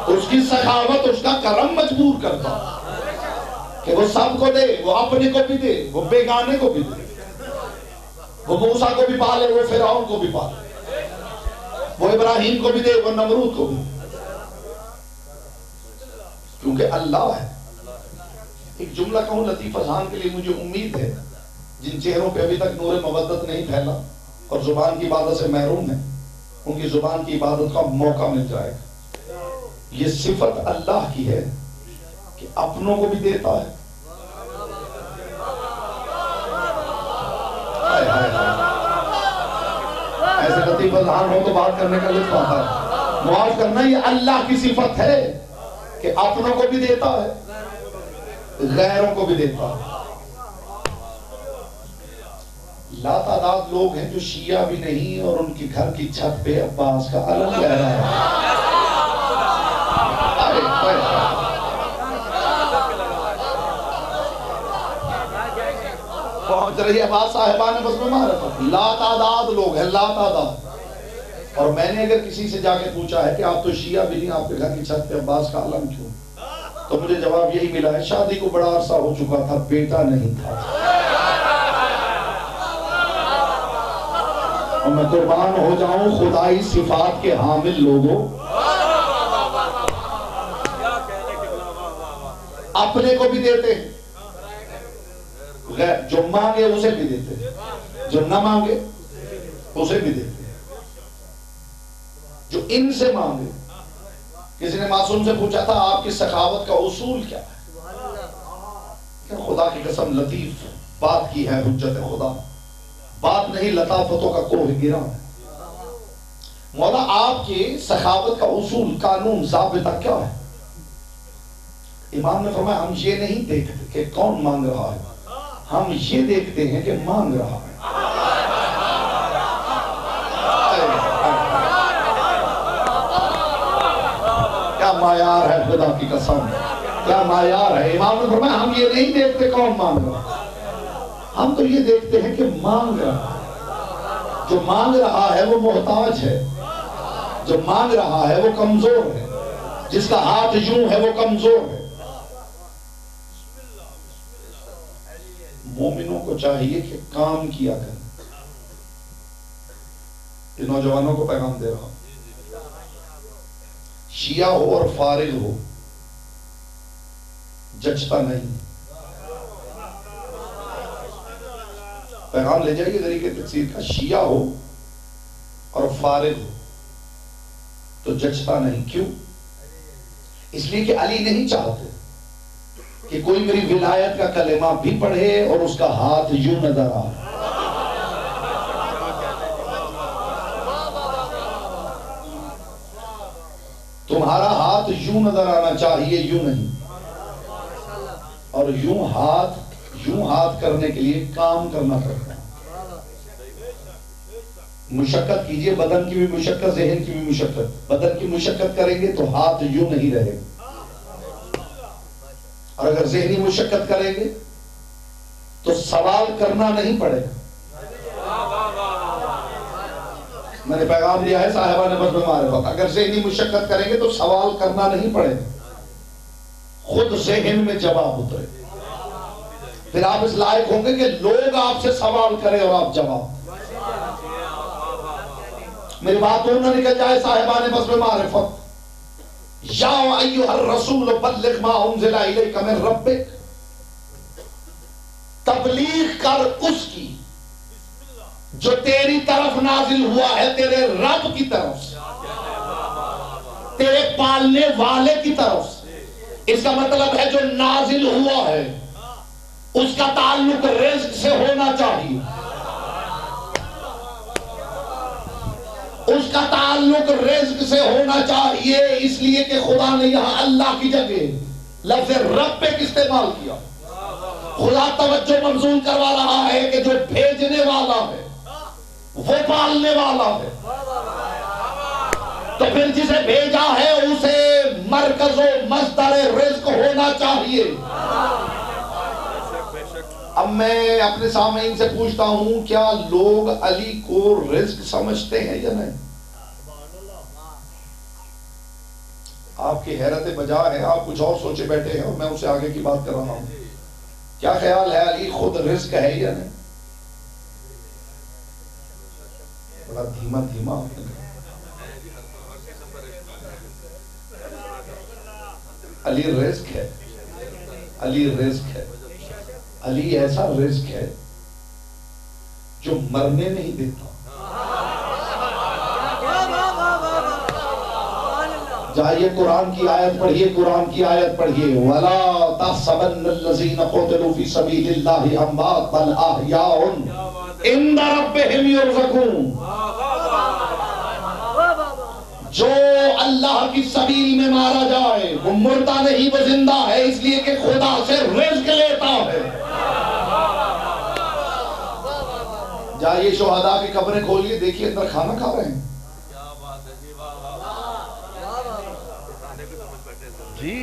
اس کی سخاوت، اس کا کرم مجبور کرتا کہ وہ سب کو دے، وہ اپنے کو بھی دے، وہ بیگانے کو بھی دے، وہ موسیٰ کو بھی پالے، وہ فرعون کو بھی پالے، وہ ابراہیم کو بھی دے، وہ نمرود کو بھی، کیونکہ اللہ ہے۔ ایک جملہ کہوں لطیف اذہان کے لیے، مجھے امید ہے جن چہروں پہ ابھی تک نور مودت نہیں پھیلا اور زبان کی عبادت سے محروم ہیں، ان کی زبان کی عبادت کا موقع مل جائے گا۔ یہ صفت اللہ کی ہے کہ اپنوں کو بھی دیتا ہے۔ ایسے لطیف اذہان ہو تو بات کرنے کا لطف آتا ہے۔ معاف کرنا یہ اللہ کی صفت ہے کہ اپنوں کو بھی دیتا ہے، غیروں کو بھی دیتا ہے۔ لا تعداد لوگ ہیں جو شیعہ بھی نہیں اور ان کی گھر کی چھت پہ عباس کا علم لہرا ہے۔ پہنچ رہی ہے بات صاحبان بزم معرفت، لا تعداد لوگ ہیں، لا تعداد۔ اور میں نے اگر کسی سے جا کے پوچھا ہے کہ آپ تو شیعہ بھی نہیں، آپ کے گھر کی چھت پہ عباس کا علم کیوں، تو مجھے جواب یہی ملا ہے، شادی کو بڑا عرصہ ہو چکا تھا، بیٹا نہیں تھا۔ اور میں قربان ہو جاؤں خدائی صفات کے حامل لوگوں، اپنے کو بھی دیتے ہیں، جو مانگے اسے بھی دیتے ہیں، جو نہ مانگے اسے بھی دیتے ہیں، جو ان سے مانگے۔ کسی نے معصوم سے پوچھا تھا آپ کی سخاوت کا اصول کیا ہے؟ کہ خدا کی قسم لطیف بات کی ہے حجت خدا، بات نہیں لطافتوں کا کوہ گرا ہے۔ مولا آپ کی سخاوت کا اصول، قانون، ضابطہ کیا ہے؟ امام نے فرمایا ہم یہ نہیں دیکھتے کہ کون مانگ رہا ہے، ہم یہ دیکھتے ہیں کہ مانگ رہا ہے۔ کیا معیار ہے خدا کی قسم، کیا معیار ہے۔ امام نے فرمایا ہم یہ نہیں دیکھتے کون مانگ رہا ہے، ہم تو یہ دیکھتے ہیں کہ مانگ رہا ہے۔ جو مانگ رہا ہے وہ محتاج ہے، جو مانگ رہا ہے وہ کمزور ہے، جس کا ہاتھ یوں ہے وہ کمزور ہے۔ مومنوں کو چاہیے کہ کام کیا کریں۔ یہ نوجوانوں کو پیغام دے رہا ہوں، شیعہ ہو اور فارغ ہو جچتا نہیں۔ پیغام لے جائیے طریقے تفسیر کا، شیعہ ہو اور فارغ ہو تو جچتا نہیں۔ کیوں؟ اس لیے کہ علی نہیں چاہتے کہ کوئی میری ولایت کا کلمہ بھی پڑھے اور اس کا ہاتھ یوں نظر آئے۔ تمہارا ہاتھ یوں نظر آنا چاہیے، یوں نہیں۔ اور یوں ہاتھ کرنے کے لیے کام کرنا پڑتا ہے۔ مشقت کیجئے، بدن کی بھی مشقت، ذہن کی بھی مشقت۔ بدن کی مشقت کریں گے تو ہاتھ یوں نہیں رہے گا، اور اگر ذہنی مشقت کریں گے تو سوال کرنا نہیں پڑے گا۔ میں نے پیغام دیا ہے صاحبان بزم معرفت، اگر ذہنی مشقت کریں گے تو سوال کرنا نہیں پڑے گا، خود ذہن میں جواب اترے، پھر آپ اس لائق ہوں گے کہ لوگ آپ سے سوال کریں اور آپ جواب۔ میری بات اور نہ نکل جائے صاحبان بزم معرفت، یا ایھا الرسول بلغ ما انزل الیک من ربک، تبلیغ کر اس کی جو تیری طرف نازل ہوا ہے، تیرے رب کی طرف سے، تیرے پالنے والے کی طرف سے۔ اس کا مطلب ہے جو نازل ہوا ہے اس کا تعلق رزق سے ہونا چاہیے، اس کا تعلق رزق سے ہونا چاہیے، اس لیے کہ خدا نے یہاں اللہ کی جگہ لفظ رب ایک استعمال کیا۔ خدا توجہ مبذول کروا رہا ہے کہ جو بھیجنے والا ہے وہ پالنے والا ہے، تو پھر جسے بھیجا ہے اسے مرکز و مصدر رزق ہونا چاہیے۔ اب میں اپنے سامعین سے پوچھتا ہوں کیا لوگ علی کو رزق سمجھتے ہیں یا نہیں؟ آپ کی حیرت بجا ہے، آپ کچھ اور سوچے بیٹھے ہیں اور میں اسے آگے کی بات کر رہا ہوں. کیا خیال ہے علی خود رزق ہے یا نہیں؟ بڑا دھیما دھیما آپ نے کہا. علی رزق ہے، علی رزق ہے. علی ایسا رزق ہے جو مرنے نہیں دیتا. جائیے قرآن کی آیت پڑھیے، قرآن کی آیت پڑھیے. وَلَا تَحْسَبَنَّ الَّذِينَ قُتِلُوا فِي سَبِيلِ اللَّهِ أَمْوَاتٌ بَلْ أَحْيَاءٌ عِندَ رَبِّهِمْ يُرْزَقُونَ. جو اللہ کی سبیل میں مارا جائے وہ مردہ نہیں، وہ زندہ ہے، اس لیے کہ خدا سے رزق لیتا ہے. جائیے شہداء کی قبریں کھولیے، دیکھیے اندر کھانا کھا رہے ہیں. جی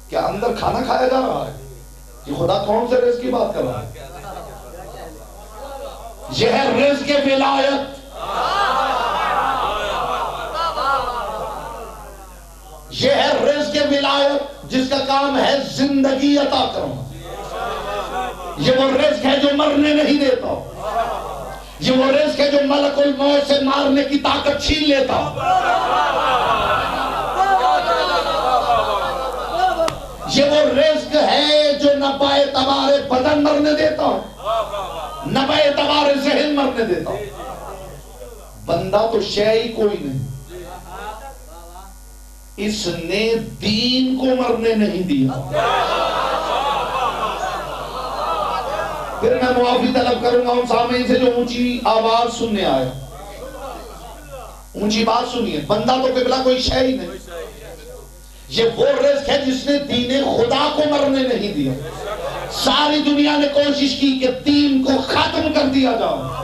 کیا اندر کھانا کھایا جا رہا ہے؟ یہ خدا کون سے رزق کی بات کر رہا ہے؟ یہ ہے رزق ولایت. یہ ہے رزق ولایت جس کا کام ہے زندگی عطا کرنا. یہ وہ رزق ہے جو مرنے نہیں دیتا. یہ وہ رزق ہے جو ملک الموت سے مارنے کی طاقت چھین لیتا. یہ وہ رزق ہے جو نہ باعتبار بدن مرنے دیتا نہ باعتبار ذہن مرنے دیتا. بندہ تو شے ہی کوئی نہیں، اس نے دین کو مرنے نہیں دیا. پھر میں معافی طلب کروں گا ان سامعین سے جو اونچی آواز سننے آئے. اونچی بات سنیے، بندہ تو قبلہ کوئی شے ہی نہیں. یہ وہ رزق ہے جس نے دین خدا کو مرنے نہیں دیا. ساری دنیا نے کوشش کی کہ دین کو ختم کر دیا جائے.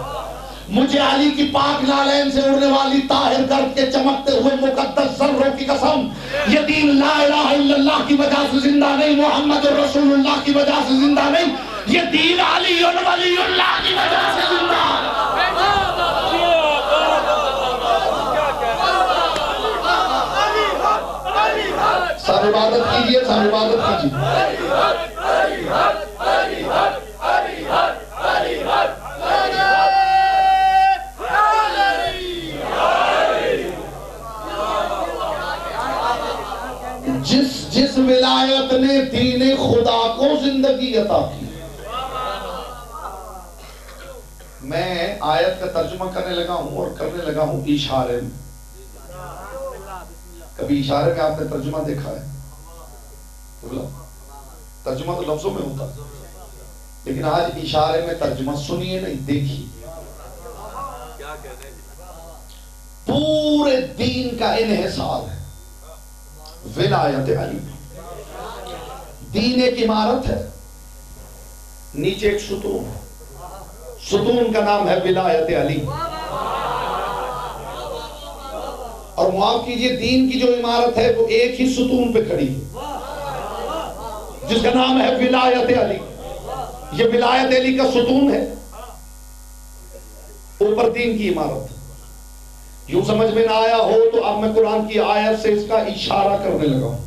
مجھے علی کی پاک نالین سے اڑنے والی طاہر گرد کے چمکتے ہوئے مقدس ذروں کی قسم، یہ دین لا الہ الا اللہ کی وجہ سے زندہ نہیں، محمد رسول اللہ کی وجہ سے زندہ نہیں، یہ دین علی ولی اللہ کی وجہ سے زندہ ہے. سب عبادت کیجئے، سب عبادت کیجئے. جس ولایت نے دین خدا کو زندگی عطا کی. میں آیت کا ترجمہ کرنے لگا ہوں اور کرنے لگا ہوں اشارے میں. کبھی اشارے میں آپ نے ترجمہ دیکھا ہے؟ ترجمہ تو لفظوں میں ہوتا ہے، لیکن آج اشارے میں ترجمہ سنیے نہیں، دیکھیے. پورے دین کا انحصار ہے ولایت علی. دین ایک عمارت ہے، نیچے ایک ستون، ستون کا نام ہے ولایت علی. اور معاف کیجئے، دین کی جو عمارت ہے وہ ایک ہی ستون پہ کھڑی ہے جس کا نام ہے ولایت علی. یہ ولایت علی کا ستون ہے، اوپر دین کی عمارت. یوں سمجھ میں نہ آیا ہو تو اب میں قرآن کی آیت سے اس کا اشارہ کرنے لگا ہوں.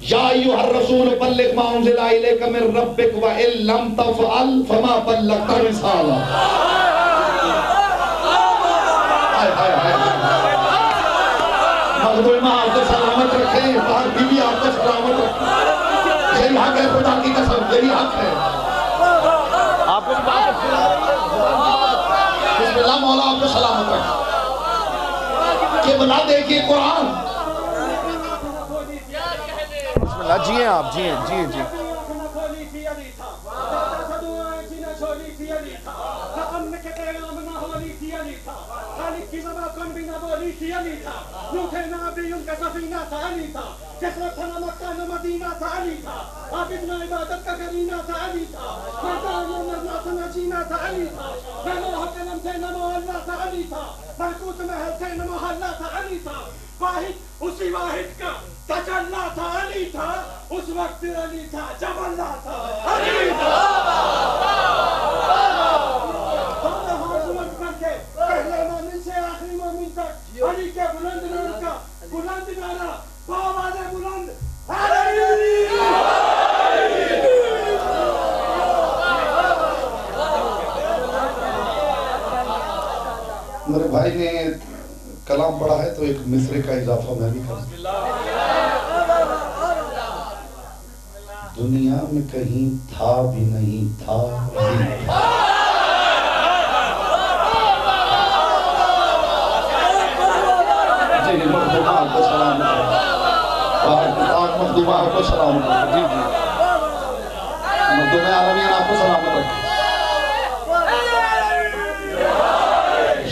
یا ایھا الرسول بلغ ما انزل الیک من ربک وان لم تفعل فما بلغت رسالہ. مغدوم آپ کو سلامت رکھیں، باہر بیوی آپ کو سلامت رکھیں. یہی حق ہے خدا کی قسم، یہی حق ہے. آپ کو بسم اللہ مولا آپ کو سلامت رکھیں. کہ بلا دیکھئے قرآن. بسم اللہ، جی ہیں آپ، جی ہیں، جی ہیں، جی. کثرت نہ مکہ نہ مدینہ تھا علی تھا، عابد نہ عبادت کا کرینہ تھا علی تھا، مردان نہ مرنا تھا نہ جینا تھا علی تھا، نہ لوح قلم تھے نہ محلہ تھا علی تھا، ملکوت محل تھے نہ محلہ تھا علی تھا، واحد اسی واحد کا تجلی تھا علی تھا، اس وقت علی تھا جب اللہ تھا علی تھا۔ پہلے مومن سے آخری مومن تک علی کے بلند نام کا بلند نعرہ بآواز بلند میرے بھائی نے کلام پڑھا ہے تو ایک مصرے کا اضافہ میں بھی کروں۔ دنیا میں کہیں تھا بھی نہیں تھا مخدومہ کو سلام مخدومہ کو سلام مخدومہ عالمین آپ کو سلامت رکھے۔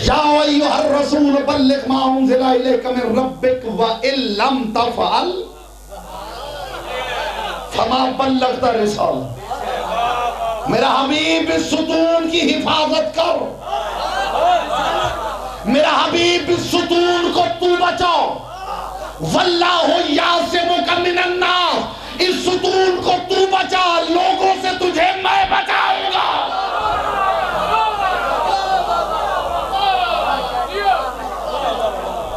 یا ایھا الرسول بلغ ما انزل الیک من ربک وان لم تفعل فما بلغت رسالہ۔ میرا حبیب اس ستون کی حفاظت کر، میرا حبیب اس ستون کو تو بچاؤ۔ واللہ یعصمک من الناس، اس ستون کو تو بچا، لوگوں سے تجھے میں بچاؤں گا۔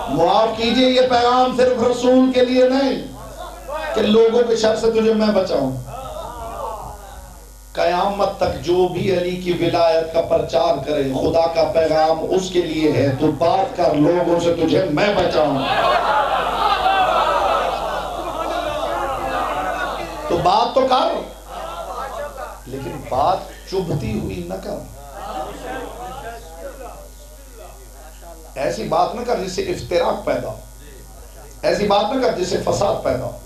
معاف کیجئے، یہ پیغام صرف رسول کے لیے نہیں کہ لوگوں کے شر سے تجھے میں بچاؤں۔ قیامت تک جو بھی علی کی ولایت کا پرچار کرے، خدا کا پیغام اس کے لیے ہے، تو بات کر لوگوں سے تجھے میں بچاؤں۔ تو بات تو کر، لیکن بات چبھتی ہوئی نہ کر۔ ایسی بات نہ کر جس سے افتراق پیدا ہو، ایسی بات نہ کر جس سے فساد پیدا ہو،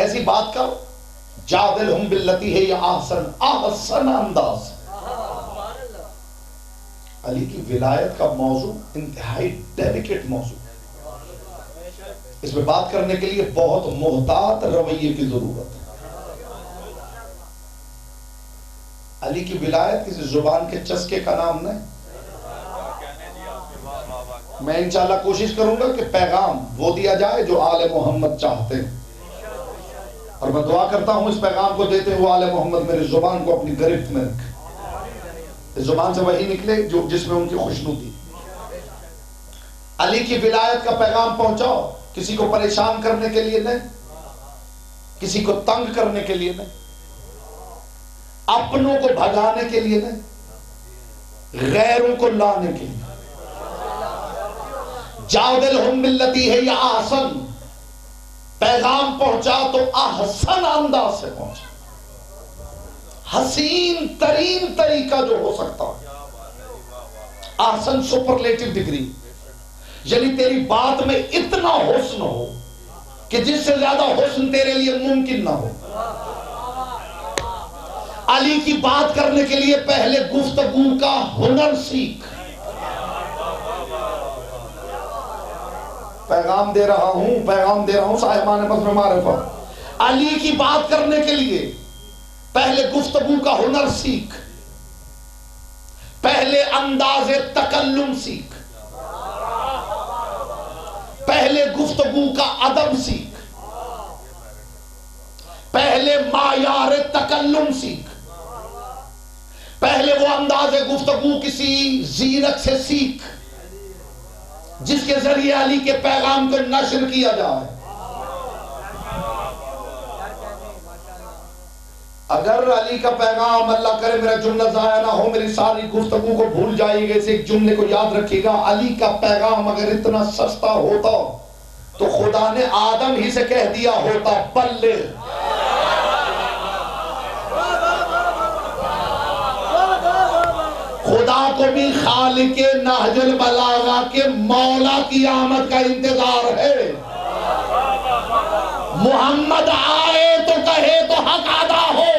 ایسی بات کر جادلہم باللتی ہے یا احسن انداز۔ علی کی ولایت کا موضوع انتہائی ڈیلیکیٹ موضوع، اس میں بات کرنے کے لیے بہت محتاط رویے کی ضرورت ہے۔ علی کی ولایت کسی زبان کے چسکے کا نام نہیں۔ میں انشاءاللہ کوشش کروں گا کہ پیغام وہ دیا جائے جو آل محمد چاہتے ہیں، اور میں دعا کرتا ہوں اس پیغام کو دیتے ہوئے آل محمد میری زبان کو اپنی گرفت میں رکھے، اس زبان سے وہی نکلے جو جس میں ان کی خوشنودی۔ علی کی ولایت کا پیغام پہنچاؤ، کسی کو پریشان کرنے کے لیے نہیں، کسی کو تنگ کرنے کے لیے نہیں، اپنوں کو بھگانے کے لیے نہیں، غیروں کو لانے کے لیے۔ جادلہم باللتی ہے یا احسن، پیغام پہنچا تو احسن انداز سے پہنچا، حسین ترین طریقہ جو ہو سکتا ہے، احسن سپرلیٹو ڈگری، یعنی تیری بات میں اتنا حسن ہو کہ جس سے زیادہ حسن تیرے لیے ممکن نہ ہو۔ علی کی بات کرنے کے لیے پہلے گفتگو کا ہنر سیکھ۔ پیغام دے رہا ہوں صاحبان بزم معرفت، علی کی بات کرنے کے لیے پہلے گفتگو کا ہنر سیکھ، پہلے انداز تکلم سیکھ، پہلے گفتگو کا ادب سیکھ، پہلے معیار تکلم سیکھ، پہلے وہ انداز گفتگو کسی زیرت سے سیکھ جس کے ذریعے علی کے پیغام کو نشر کیا جائے۔ اگر علی کا پیغام، اللہ کرے میرا جملہ ضائع نہ ہو، میری ساری گفتگو کو بھول جائیے گا، اس ایک جملے کو یاد رکھیے گا، علی کا پیغام اگر اتنا سستا ہوتا تو خدا نے آدم ہی سے کہہ دیا ہوتا بلغ۔ خدا کو بھی خالق نہج البلاغہ کے مولا کی آمد کا انتظار ہے۔ محمد آئے تو کہے تو حق ادا ہو۔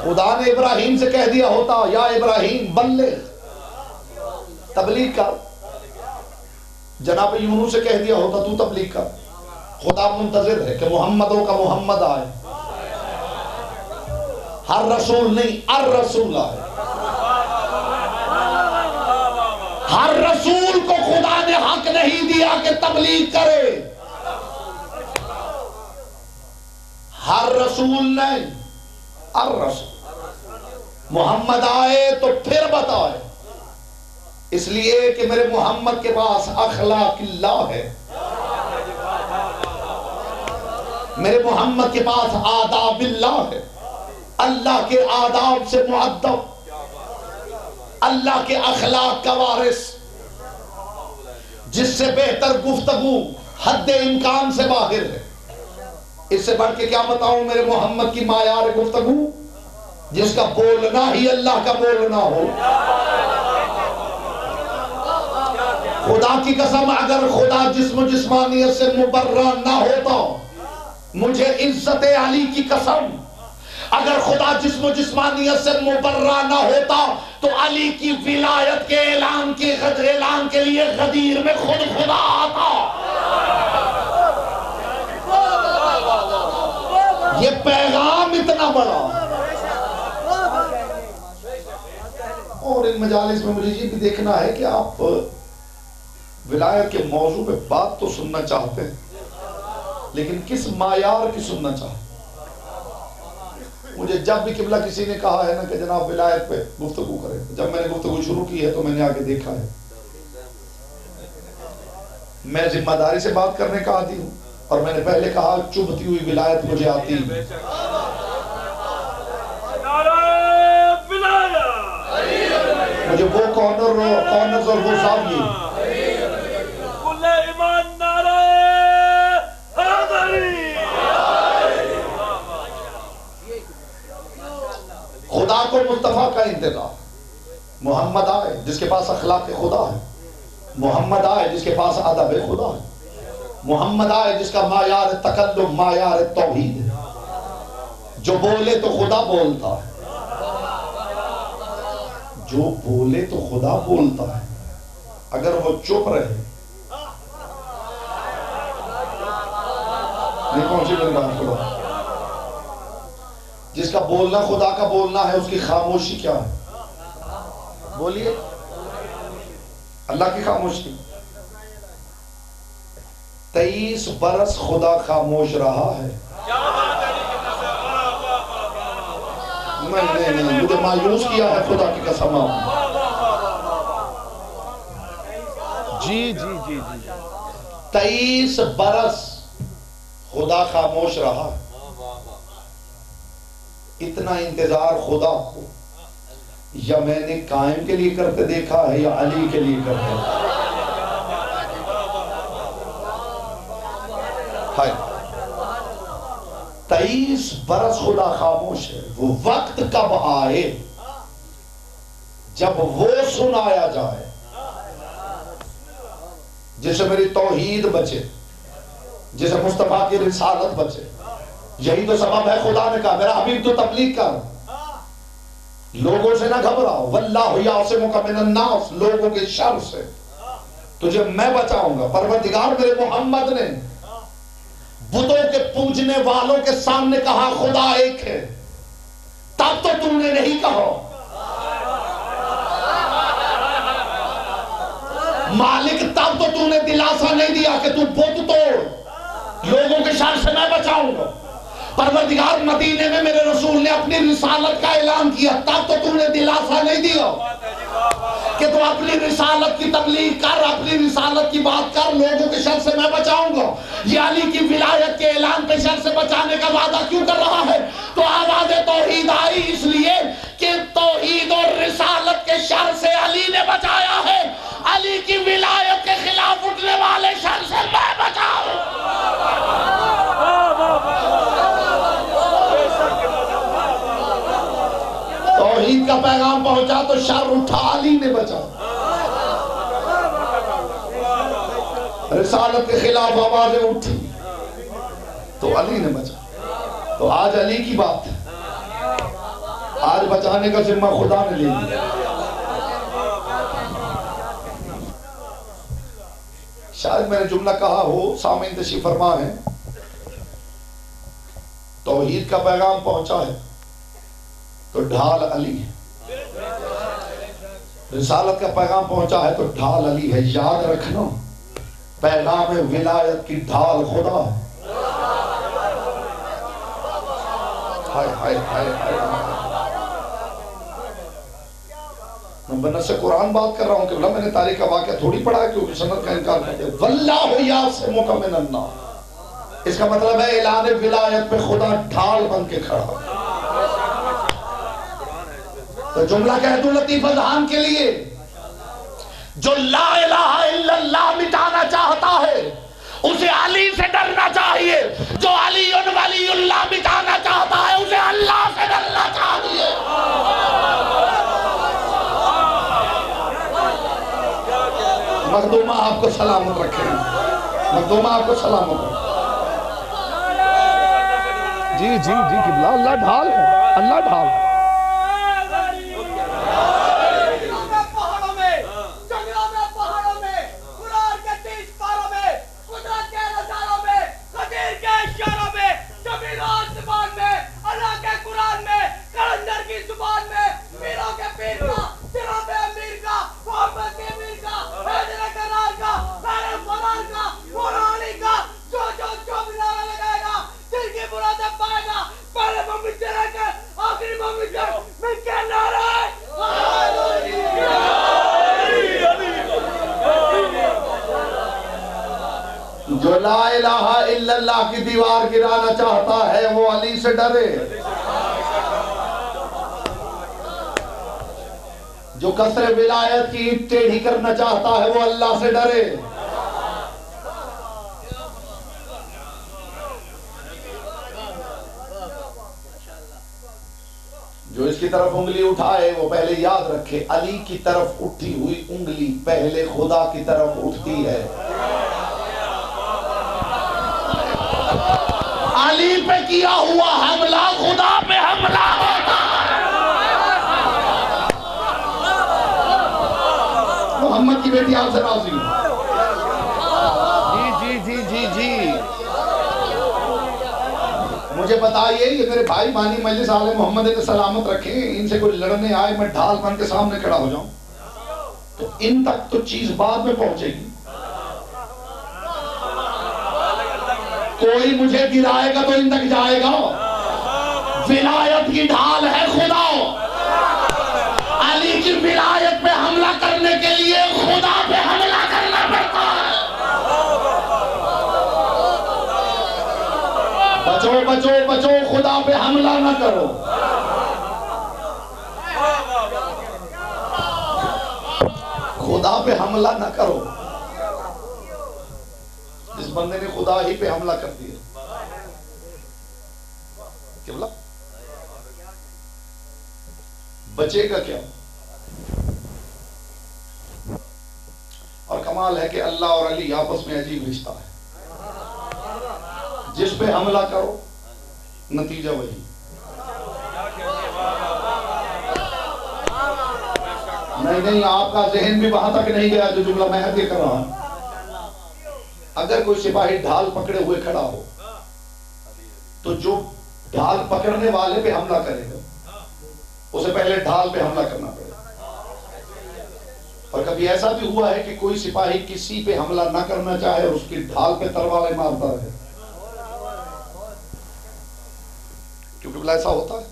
خدا نے ابراہیم سے کہہ دیا ہوتا، یا ابراہیم بلغ، تبلیغ کر، جناب یونس سے کہہ دیا ہوتا تو تبلیغ کر. خدا منتظر ہے کہ محمدوں کا محمد آئے. ہر رسول نہیں، الرسول آئے. ہر رسول کو خدا نے حق نہیں دیا کہ تبلیغ کرے. ہر رسول نہیں، الرسول. محمد آئے تو پھر بتائے، اس لیے کہ میرے محمد کے پاس اخلاق اللہ ہے. میرے محمد کے پاس آداب اللہ ہے. اللہ کے آداب سے مؤدب، اللہ کے اخلاق کا وارث، جس سے بہتر گفتگو حد امکان سے باہر ہے. اس سے بڑھ کے کیا بتاؤں میرے محمد کی معیار گفتگو، جس کا بولنا ہی اللہ کا بولنا ہو. خدا کی قسم اگر خدا جسم و جسمانیت سے مبرہ نہ ہوتا، مجھے عزت علی کی قسم، اگر خدا جسم و جسمانیت سے مبرہ نہ ہوتا تو علی کی ولایت کے اعلان کے لیے غدیر میں خود خدا آتا. یہ پیغام اتنا بڑا. اور ان مجالس میں مجھے یہ بھی دیکھنا ہے کہ آپ ولایت کے موضوع پہ بات تو سننا چاہتے ہیں، لیکن کس معیار کی سننا چاہتے. مجھے جب بھی قبلہ کسی نے کہا ہے نا کہ جناب ولایت پہ گفتگو کریں، جب میں نے گفتگو شروع کی ہے تو میں نے آگے دیکھا ہے میں ذمہ داری سے بات کرنے کا عادی ہوں، اور میں نے پہلے کہا چبھتی ہوئی ولایت مجھے آتی ہے. مجھے وہ کارنرز اور وہ سامنے خدا کو مصطفیٰ کا انتظار. محمد آئے جس کے پاس اخلاق خدا ہے. محمد آئے جس کے پاس ادب خدا ہے. محمد آئے جس کا معیار تکلم معیار توحید ہے. جو بولے تو خدا بولتا ہے. جو بولے تو خدا بولتا ہے. اگر وہ چپ رہے نہیں پہنچی میری بات کو. جس کا بولنا خدا کا بولنا ہے، اس کی خاموشی کیا ہے؟ بولیے. اللہ کی خاموشی. 23 برس خدا خاموش رہا ہے. نہیں مجھے مایوس کیا ہے خدا کی قسم. جی 23 برس خدا خاموش رہا. اتنا انتظار خدا کو یا میں نے قائم کے لیے کرتے دیکھا ہے یا علی کے لیے کرتے ہے. 23 برس خدا خاموش ہے. وہ وقت کب آئے جب وہ سنایا جائے جسے میری توحید بچے، جسے مصطفیٰ کی رسالت بچے. یہی تو سبب ہے خدا نے کہا میرا حبیب تو تبلیغ کر، لوگوں سے نہ گھبراؤ. واللہ یعصمک من الناس، لوگوں کے شر سے تجھے میں بچاؤں گا. پروردگار میرے محمد نے بتوں کے پوجنے والوں کے سامنے کہا خدا ایک ہے، تب تو تم نے نہیں کہا. مالک تب تو تم نے دلاسا نہیں دیا کہ تو بت توڑ، لوگوں کے شر سے میں بچاؤں گا. پروردگار مدینے میں میرے رسول نے اپنی رسالت کا اعلان کیا، تب تو تم نے دلاسا نہیں دیا کہ تو اپنی رسالت کی تبلیغ کر، اپنی رسالت کی بات کر، لوگوں کے شر سے میں بچاؤں گا. یہ علی کی ولایت کے اعلان پہ شر سے بچانے کا وعدہ کیوں کر رہا ہے؟ تو آواز توحید آئی اس لیے کہ توحید اور رسالت کے شر سے علی نے بچایا ہے. علی کی ولایت کے خلاف اٹھنے والے شر سے میں بچاؤں. توحید کا پیغام پہنچا تو شر اٹھا، علی نے بچا. رسالت کے خلاف آوازیں اٹھی تو علی نے بچا. تو آج علی کی بات ہے. آج بچانے کا ذمہ خدا نے لے لیا. شاید میں نے جملہ کہا ہو، سامعین تشریف فرما ہے، توحید کا پیغام پہنچا ہے تو ڈھال علی ہے، رسالت کا پیغام پہنچا ہے تو ڈھال علی ہے۔ یاد رکھنا پیغام ولایت کی ڈھال خدا ہے۔ ہائے ہائے ہائے ہائے، میں بنت سے قرآن بات کر رہا ہوں کہ میں نے تاریخ کا واقعہ تھوڑی پڑھا ہے کیونکہ سنت کا انکار کر دیا۔ واللہ یعصمک من الناس، اس کا مطلب ہے اعلان ولایت پہ خدا ڈھال بن کے کھڑا۔ تو جملہ کہہ دوں لطیف اذہان کے لیے، جو لا الہ الا اللہ مٹانا چاہتا ہے اسے علی سے ڈرنا چاہیے، جو علی ولی اللہ مٹانا چاہتا ہے اسے اللہ سے ڈرنا چاہیے۔ مخدومہ آپ کو سلامت رکھیں، مخدومہ آپ کو سلامت رکھیں۔ جی جی جی قبلہ، اللہ ڈھال ہے، اللہ ڈھال ہے۔ جو لا الہ الا اللہ کی دیوار گرانا چاہتا ہے وہ علی سے ڈرے، جو قصر ولایت کی اینٹ ٹیڑھی کرنا چاہتا ہے وہ اللہ سے ڈرے۔ جو اس کی طرف انگلی اٹھائے وہ پہلے یاد رکھے علی کی طرف اٹھی ہوئی انگلی پہلے خدا کی طرف اٹھتی ہے۔ علی پہ کیا ہوا حملہ خدا پہ حملہ ہوتا ہے۔ محمد کی بیٹی آپ سے راضی ہوں۔ جی جی جی جی جی مجھے بتائیے، یہ میرے بھائی بانی مجلس آل محمد نے سلامت رکھیں، ان سے کوئی لڑنے آئے میں ڈھال بن کے سامنے کھڑا ہو جاؤں تو ان تک تو چیز بعد میں پہنچے گی۔ کوئی مجھے گرائے گا تو ان تک جائے گا۔ ولایت کی ڈھال ہے خدا، علی کی ولایت پہ حملہ کرنے کے لیے خدا پہ حملہ کرنا پڑتا ہے۔ بچو بچو بچو، خدا پہ حملہ نہ کرو۔ خدا پہ حملہ نہ کرو۔ اس بندے نے خدا ہی پہ حملہ کر دیا۔ کیا بولا؟ بچے گا کیا؟ اور کمال ہے کہ اللہ اور علی آپس میں عجیب رشتہ ہے، جس پہ حملہ کرو نتیجہ وہی۔ نہیں آپ کا ذہن بھی وہاں تک نہیں گیا جو جملہ میں عرض کر رہا ہوں۔ اگر کوئی سپاہی ڈھال پکڑے ہوئے کھڑا ہو تو جو ڈھال پکڑنے والے پہ حملہ کرے گا اسے پہلے ڈھال پہ حملہ کرنا پڑے گا۔ اور کبھی ایسا بھی ہوا ہے کہ کوئی سپاہی کسی پہ حملہ نہ کرنا چاہے اور اس کی ڈھال پہ تلواریں مارتا ہے، کیونکہ بلا ایسا ہوتا ہے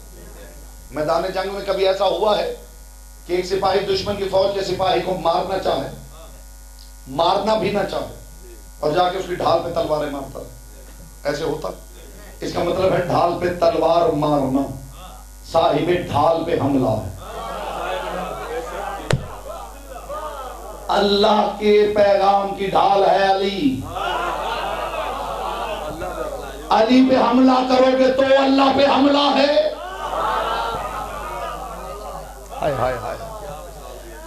میدان جنگ میں۔ کبھی ایسا ہوا ہے کہ ایک سپاہی دشمن کی فوج کے سپاہی کو مارنا چاہے، مارنا بھی نہ چاہے، اور جا کے اس کی ڈھال پہ تلواریں مارتا ہے۔ ایسے ہوتا ہے۔ اس کا مطلب ہے ڈھال پہ تلوار مارنا صاحب ڈھال پہ حملہ ہے۔ اللہ کے پیغام کی ڈھال ہے علی۔ علی پہ حملہ کرو گے تو اللہ پہ حملہ ہے۔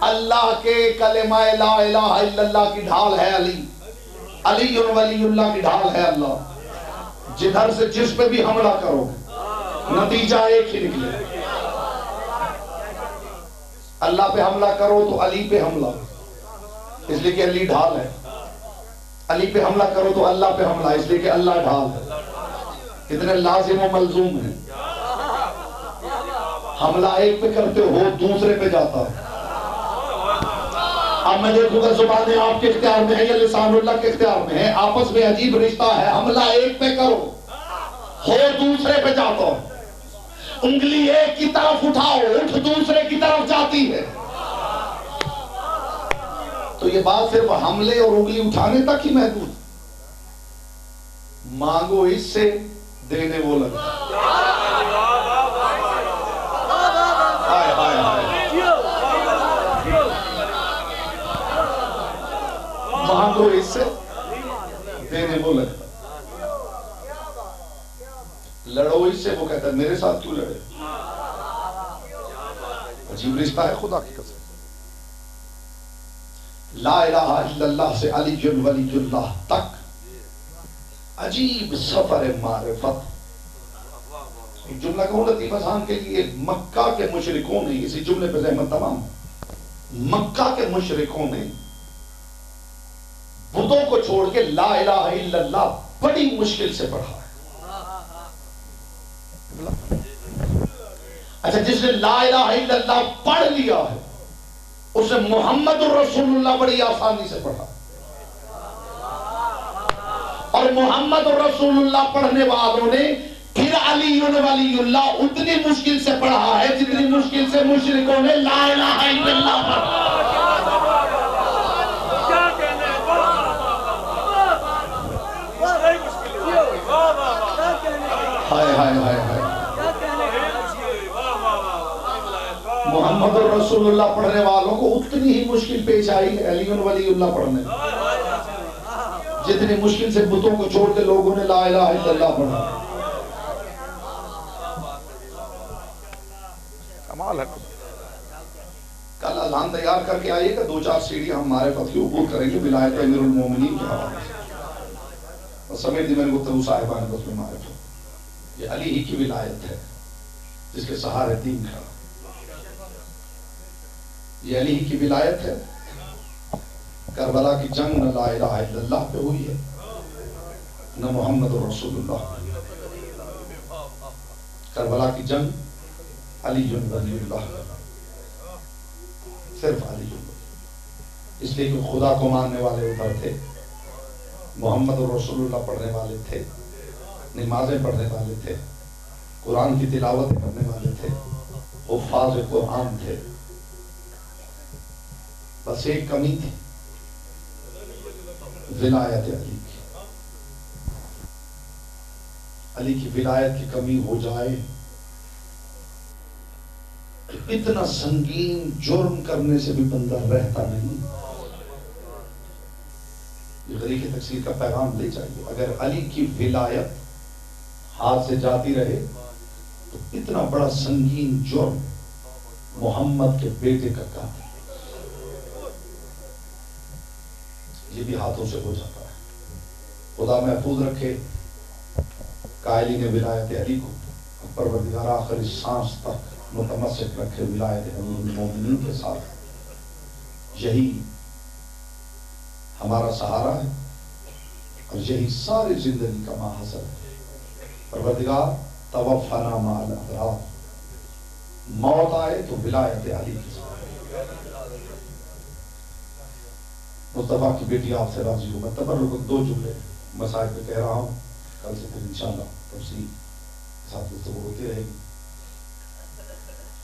اللہ کے کلمہ لا الہ الا اللہ کی ڈھال ہے علی۔ علی ولی اللہ کی ڈھال ہے اللہ۔ جدھر سے جس پہ بھی حملہ کرو نتیجہ ایک ہی نکلے۔ اللہ پہ حملہ کرو تو علی پہ حملہ، اس لیے کہ علی ڈھال ہے۔ علی پہ حملہ کرو تو اللہ پہ حملہ، اس لیے کہ اللہ ڈھال ہے. کتنے لازم و ملزوم ہیں. حملہ ایک پہ کرتے ہو دوسرے پہ جاتا ہے. اب میں دیکھوں گا زبانیں آپ کے اختیار میں ہیں یا لسان اللہ کے اختیار میں ہیں، آپس میں عجیب رشتہ ہے. حملہ ایک پہ کرو ہو دوسرے پہ جاتا ہو. انگلی ایک کی طرف اٹھاؤ اٹھ دوسرے کی طرف جاتی ہے. تو یہ بات صرف حملے اور انگلی اٹھانے تک ہی محدود. مانگو اس سے دینے وہ لگتا. ہائے ہائے ہائے. مانگو اس سے دینے وہ لگتا. لڑو اس سے وہ کہتا ہے میرے ساتھ کیوں لڑے. عجیب رشتہ ہے خدا کی قسم. لا الہ الا اللہ سے علی ولی اللہ تک عجیب سفر معرفت. ایک جملہ کہوں لطیف اذہان کے لیے، مکہ کے مشرکوں نے، اسی جملے پہ زحمت تمام، مکہ کے مشرکوں نے بتوں کو چھوڑ کے لا الہ الا اللہ بڑی مشکل سے پڑھا ہے. اچھا جس نے لا الہ الا اللہ پڑھ لیا ہے اسے محمد الرسول اللہ بڑی آسانی سے پڑھا. اور محمد الرسول اللہ پڑھنے والوں نے پھر علی ولی اللہ اتنی مشکل سے پڑھا ہے جتنی مشکل سے مشرکوں نے لا الہ الا اللہ پڑھا. ہائے ہائے ہائے ہائے. محمد الرسول اللہ پڑھنے والوں کو اتنی ہی مشکل پیش آئی علی ولی اللہ پڑھنے جتنی مشکل سے بتوں کو چھوڑ کے لوگوں نے لا الہ الا اللہ پڑھا. کمال ہے. کل اذان تیار کر کے آئیے گا، 2-4 سیڑھیاں ہم معرفت کی عبور کریں گے ولایت امیر المومنین کے حوالے سے. سمیت دی میں نے گفتگو صاحبان بس میں معرفت. یہ علی ہی کی ولایت ہے جس کے سہارے دین کھڑا. یہ علی کی ولایت ہے. کربلا کی جنگ نہ لا الہ الا اللہ پہ ہوئی ہے نہ محمد رسول اللہ. کربلا کی جنگ علی ولی اللہ، صرف علی. اس لیے کہ خدا کو ماننے والے ادھر تھے، محمد رسول اللہ پڑھنے والے تھے، نمازیں پڑھنے والے تھے، قرآن کی تلاوت کرنے والے تھے، حفاظ قرآن تھے. بس ایک کمی تھی، ولایت علی کی. علی کی ولایت کی کمی ہو جائے تو اتنا سنگین جرم کرنے سے بھی بندہ رہتا نہیں. یہ غریق تکثیر کا پیغام لے جائیے. اگر علی کی ولایت ہاتھ سے جاتی رہے تو اتنا بڑا سنگین جرم محمد کے بیٹے کا قتل یہ بھی ہاتھوں سے ہو جاتا ہے. خدا محفوظ رکھے قائلین ولایت علی کو، پروردگار آخری سانس تک متمسک رکھے ولایت امیر المومنین کے ساتھ. یہی ہمارا سہارا ہے اور یہی ساری زندگی کا ماحصل ہے. پروردگار توفنا مع الابرار، موت آئے تو ولایت علی کے ساتھ. مصطفیٰ کی بیٹی آپ سے راضی ہو. میں تبرک 2 جملے مسائل پہ کہہ رہا ہوں، کل سے پھر انشاءاللہ تفصیل ساتھ گفتگو ہوتی رہے گی.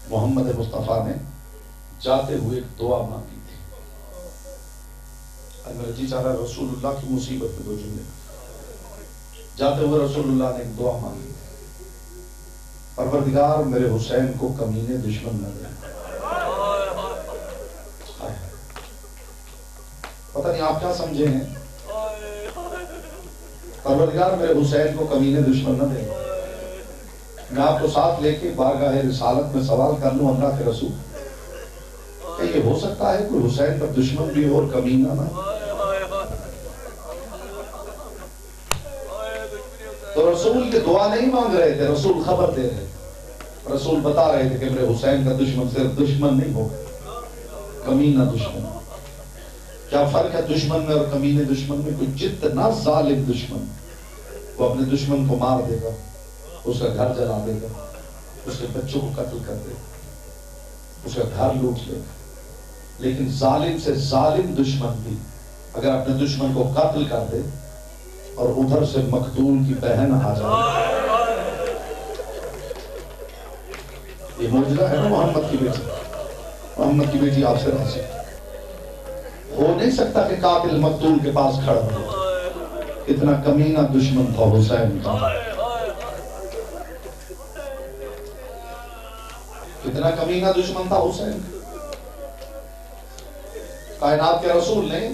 محمد مصطفیٰ نے جاتے ہوئے ایک دعا مانگی تھی. میرا جی چاہ رہا ہے رسول اللہ کی مصیبت پہ 2 جملے. جاتے ہوئے رسول اللہ نے ایک دعا مانگی، پروردگار میرے حسین کو کمینے دشمن نہ دے. پتہ نہیں آپ کیا سمجھے ہیں، پروردگار میرے حسین کو کمینے دشمن نہ دے. میں آپ کو ساتھ لے کے بارگاہ رسالت میں سوال کر لوں اللہ کے رسول، کہ یہ ہو سکتا ہے کوئی حسین پر دشمن بھی ہو اور کمینہ نہ؟ تو رسول کی دعا نہیں مانگ رہے تھے، رسول خبر دے رہے تھے. رسول بتا رہے تھے کہ میرے حسین کا دشمن صرف دشمن نہیں ہوگا، کمینہ دشمن. کیا فرق ہے دشمن میں اور کمینے دشمن میں؟ کوئی جتنا ظالم دشمن وہ اپنے دشمن کو مار دے گا، اس کا گھر جلا دے گا، اس کے بچوں کو قتل کر دے گا، اس کا گھر لوٹ لے گا، لیکن ظالم سے ظالم دشمن بھی اگر اپنے دشمن کو قتل کر دے اور ادھر سے مقتول کی بہن آ جائے، یہ معجزہ ہے نا محمد کی بیٹی، محمد کی بیٹی آپ سے راضی ہو نہیں سکتا کہ قاتل مقتول کے پاس کھڑا ہو۔ اتنا کمینہ دشمن تھا حسین کا، اتنا کمینہ دشمن تھا حسین کا۔ کائنات کے رسول نے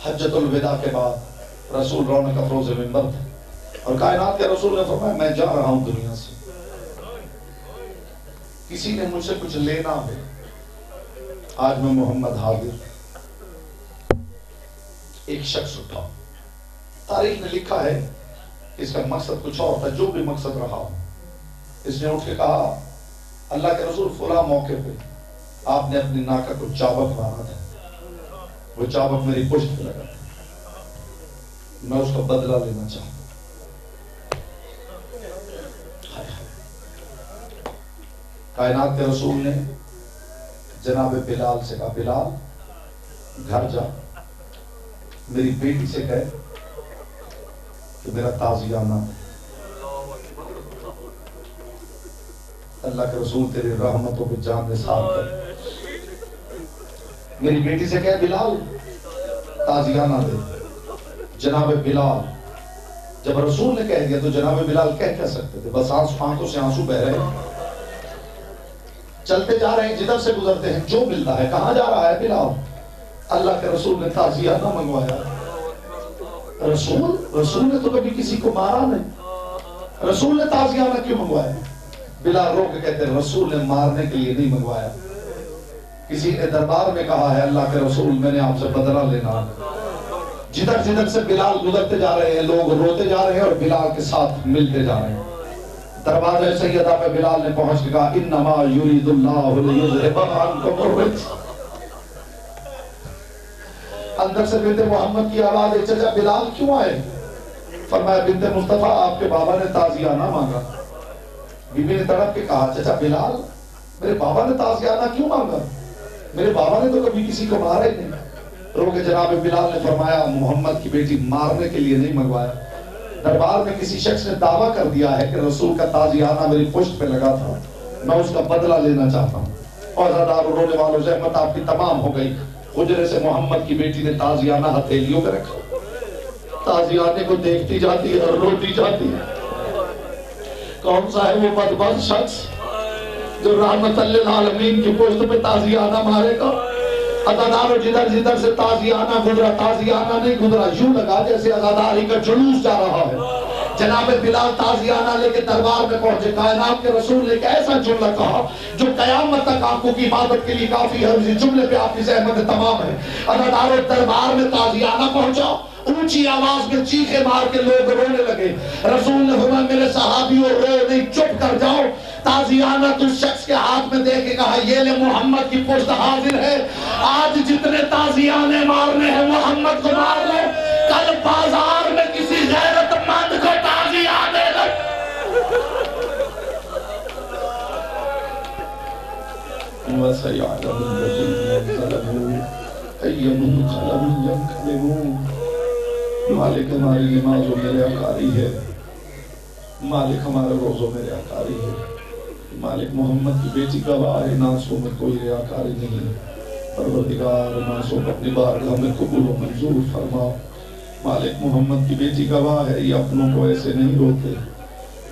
حجۃ الوداع کے بعد رسول رونق افروز منبر تھے اور کائنات کے رسول نے فرمایا میں جا رہا ہوں دنیا سے، کسی نے مجھ سے کچھ لینا ہے، آج میں محمد حاضر۔ ایک شخص اٹھا، تاریخ نے لکھا ہے اس کا مقصد کچھ اور تھا، جو بھی مقصد رہا، اس نے اٹھ کے کہا اللہ کے رسول فلاں موقع پہ آپ نے اپنی ناکہ کو چابک مارا تھا، وہ چابک میری پشت پہ لگا تھا، میں اس کا بدلہ لینا چاہتا ہوں۔ کائنات کے رسول نے جناب بلال سے کہا بلال گھر جا، میری بیٹی سے کہے کہ میرا تعزیانہ اللہ کے رسول تیرے رحمتوں پہ جان نثار کر، میری بیٹی سے کہے بلال تعزیانہ دے۔ جناب بلال، جب رسول نے کہہ دیا تو جناب بلال کہہ سکتے تھے، بس آنکھوں سے آنسو بہ رہے ہیں، چلتے جا رہے ہیں، جدھر سے گزرتے ہیں جو ملتا ہے۔ کہاں جا رہا ہے بلال؟ اللہ کے رسول نے تعزیانہ منگوایا۔ رسول نے تو کبھی کسی کو مارا نہیں، رسول نے تعزیانہ کیوں منگوایا؟ بلال رو کے کہتے ہیں رسول نے مارنے کے لیے نہیں منگوایا، کسی نے دربار میں کہا ہے اللہ کے رسول میں نے آپ سے بدلہ لینا۔ جدھر جدھر سے بلال گزرتے جا رہے ہیں لوگ روتے جا رہے ہیں اور بلال کے ساتھ ملتے جا رہے ہیں۔ دروازے سیدہ پہ بلال نے پہنچ کے کہا انما یرید اللہ لیذھب عنکم الرجس۔ اندر سے بنت محمد کی آواز ہے چچا بلال کیوں آئے؟ فرمایا بنت مصطفیٰ آپ کے بابا نے تعزیانہ مانگا۔ بی بی نے تڑپ کے کہا چچا بلال میرے بابا نے تعزیانہ کیوں مانگا؟ میرے بابا نے تو کبھی کسی کو مارا ہی نہیں۔ رو کے جناب بلال نے فرمایا محمد کی بیٹی مارنے کے لیے نہیں منگوایا، دربار میں کسی شخص نے دعویٰ کر دیا ہے کہ رسول کا تعزیانہ میری پشت پہ لگا تھا، میں اس کا بدلہ لینا چاہتا ہوں۔ اور زادار رونے والوں زحمت آپ کی تمام ہو گئی۔ حجرے سے محمد کی بیٹی نے تعزیانہ ہتھیلیوں میں رکھا، تعزیانے کو دیکھتی جاتی ہے اور روتی جاتی ہے۔ کون سا ہے وہ بدبخت شخص جو رحمت للعالمین کی پشت پہ تعزیانہ مارے گا؟ عزادار جدھر جدھر سے تعزیانہ گزرا، تعزیانہ نہیں گزرا، یوں لگا جیسے عزاداری کا جلوس جا رہا ہے۔ جناب بلال تعزیانہ لے کے دربار میں پہنچے، کائنات کے رسول نے ایک ایسا جملہ کہا جو قیامت تک آنکھوں کی عبادت کے لیے کافی ہے، اسی جملے پہ آپ کی زحمت تمام ہے۔ عزادار دربار میں تعزیانہ پہنچا، اونچی آواز میں چیخے مار کے لوگ رونے لگے۔ رسول نے فرمایا میرے صحابیوں رو نہیں، چپ کر جاؤ۔ تعزیانہ اس شخص کے ہاتھ میں دے کے کہا یہ لے محمد کی پشت حاضر ہے، آج جتنے تعزیانے مارنے ہیں محمد کو مار لو، کل بازار میں کسی غیرت مند کو تعزیانے لگ۔ وَسَيَعْلَمُ الَّذِينَ ظَلَمُوا أَيَّ مُنْقَلَبٍ يَنْقَلِبُونَ۔ مالک ہماری نمازوں میرے عقاری ہے، مالک ہمارے روزوں میرے عقاری ہے، مالک محمد کی بیٹی گواہ ہے ناسوں میں کوئی ریاکاری نہیں، پروردگار ناسوں کو اپنی بارگاہ میں قبول و منظور فرما۔ مالک محمد کی بیٹی گواہ ہے، یہ اپنوں کو ایسے نہیں روتے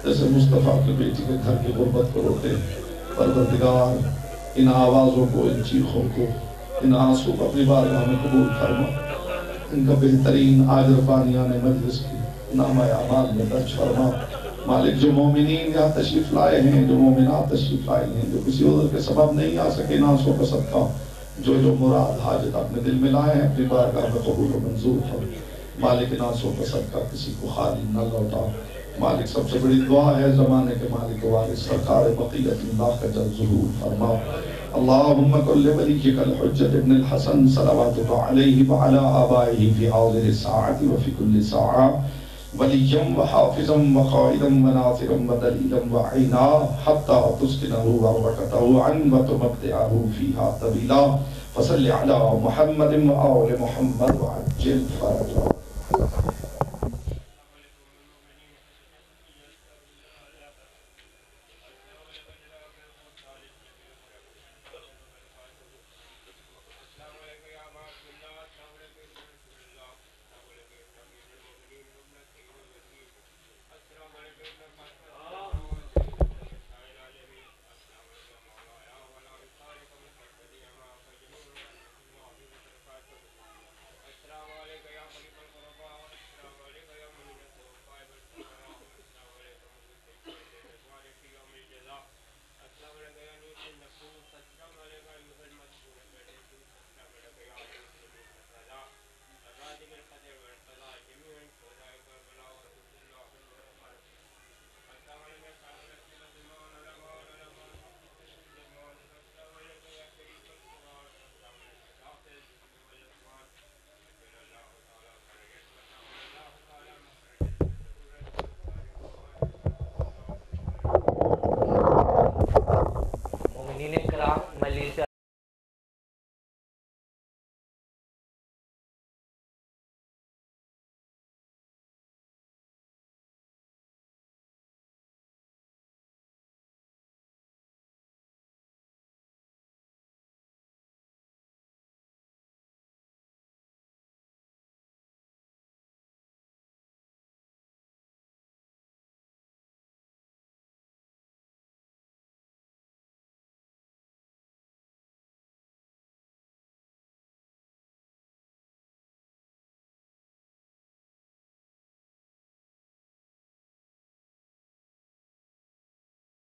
جیسے مصطفیٰ کی بیٹی کے گھر کی غربت کو روتے۔ پروردگار ان آوازوں کو، ان چیخوں کو، ان آنسوں کو اپنی بارگاہ میں قبول فرما، ان کا بہترین آجر بانیان مجلس کی نامہ اعمال میں درج فرما۔ مالک جو مومنین یہاں تشریف لائے ہیں، جو مومنات تشریف لائے ہیں، جو کسی عذر کے سبب نہیں آ سکے، ناسوں کا صدقہ جو مراد حاجت اپنے دل میں لائے ہیں اپنی بارگاہ میں قبول و منظور فرما۔ مالک ناسوں کا صدقہ کسی کو خالی نہ لوٹا۔ مالک سب سے بڑی دعا ہے زمانے کے مالک وارث سرکار بقیت اللہ کا جل ظہور فرما۔ اللهم كل وليك الحجة ابن الحسن صلواتك عليه وعلى آبائه في حاضر الساعة وفي كل ساعة وليا وحافظا وقائدا وناصرا ودليلا وعينا حتى تسكنه وبركته عن وتمتعه فيها طويلا فصل على محمد وآل محمد وعجل فرجه. مومنین کرام، مجلس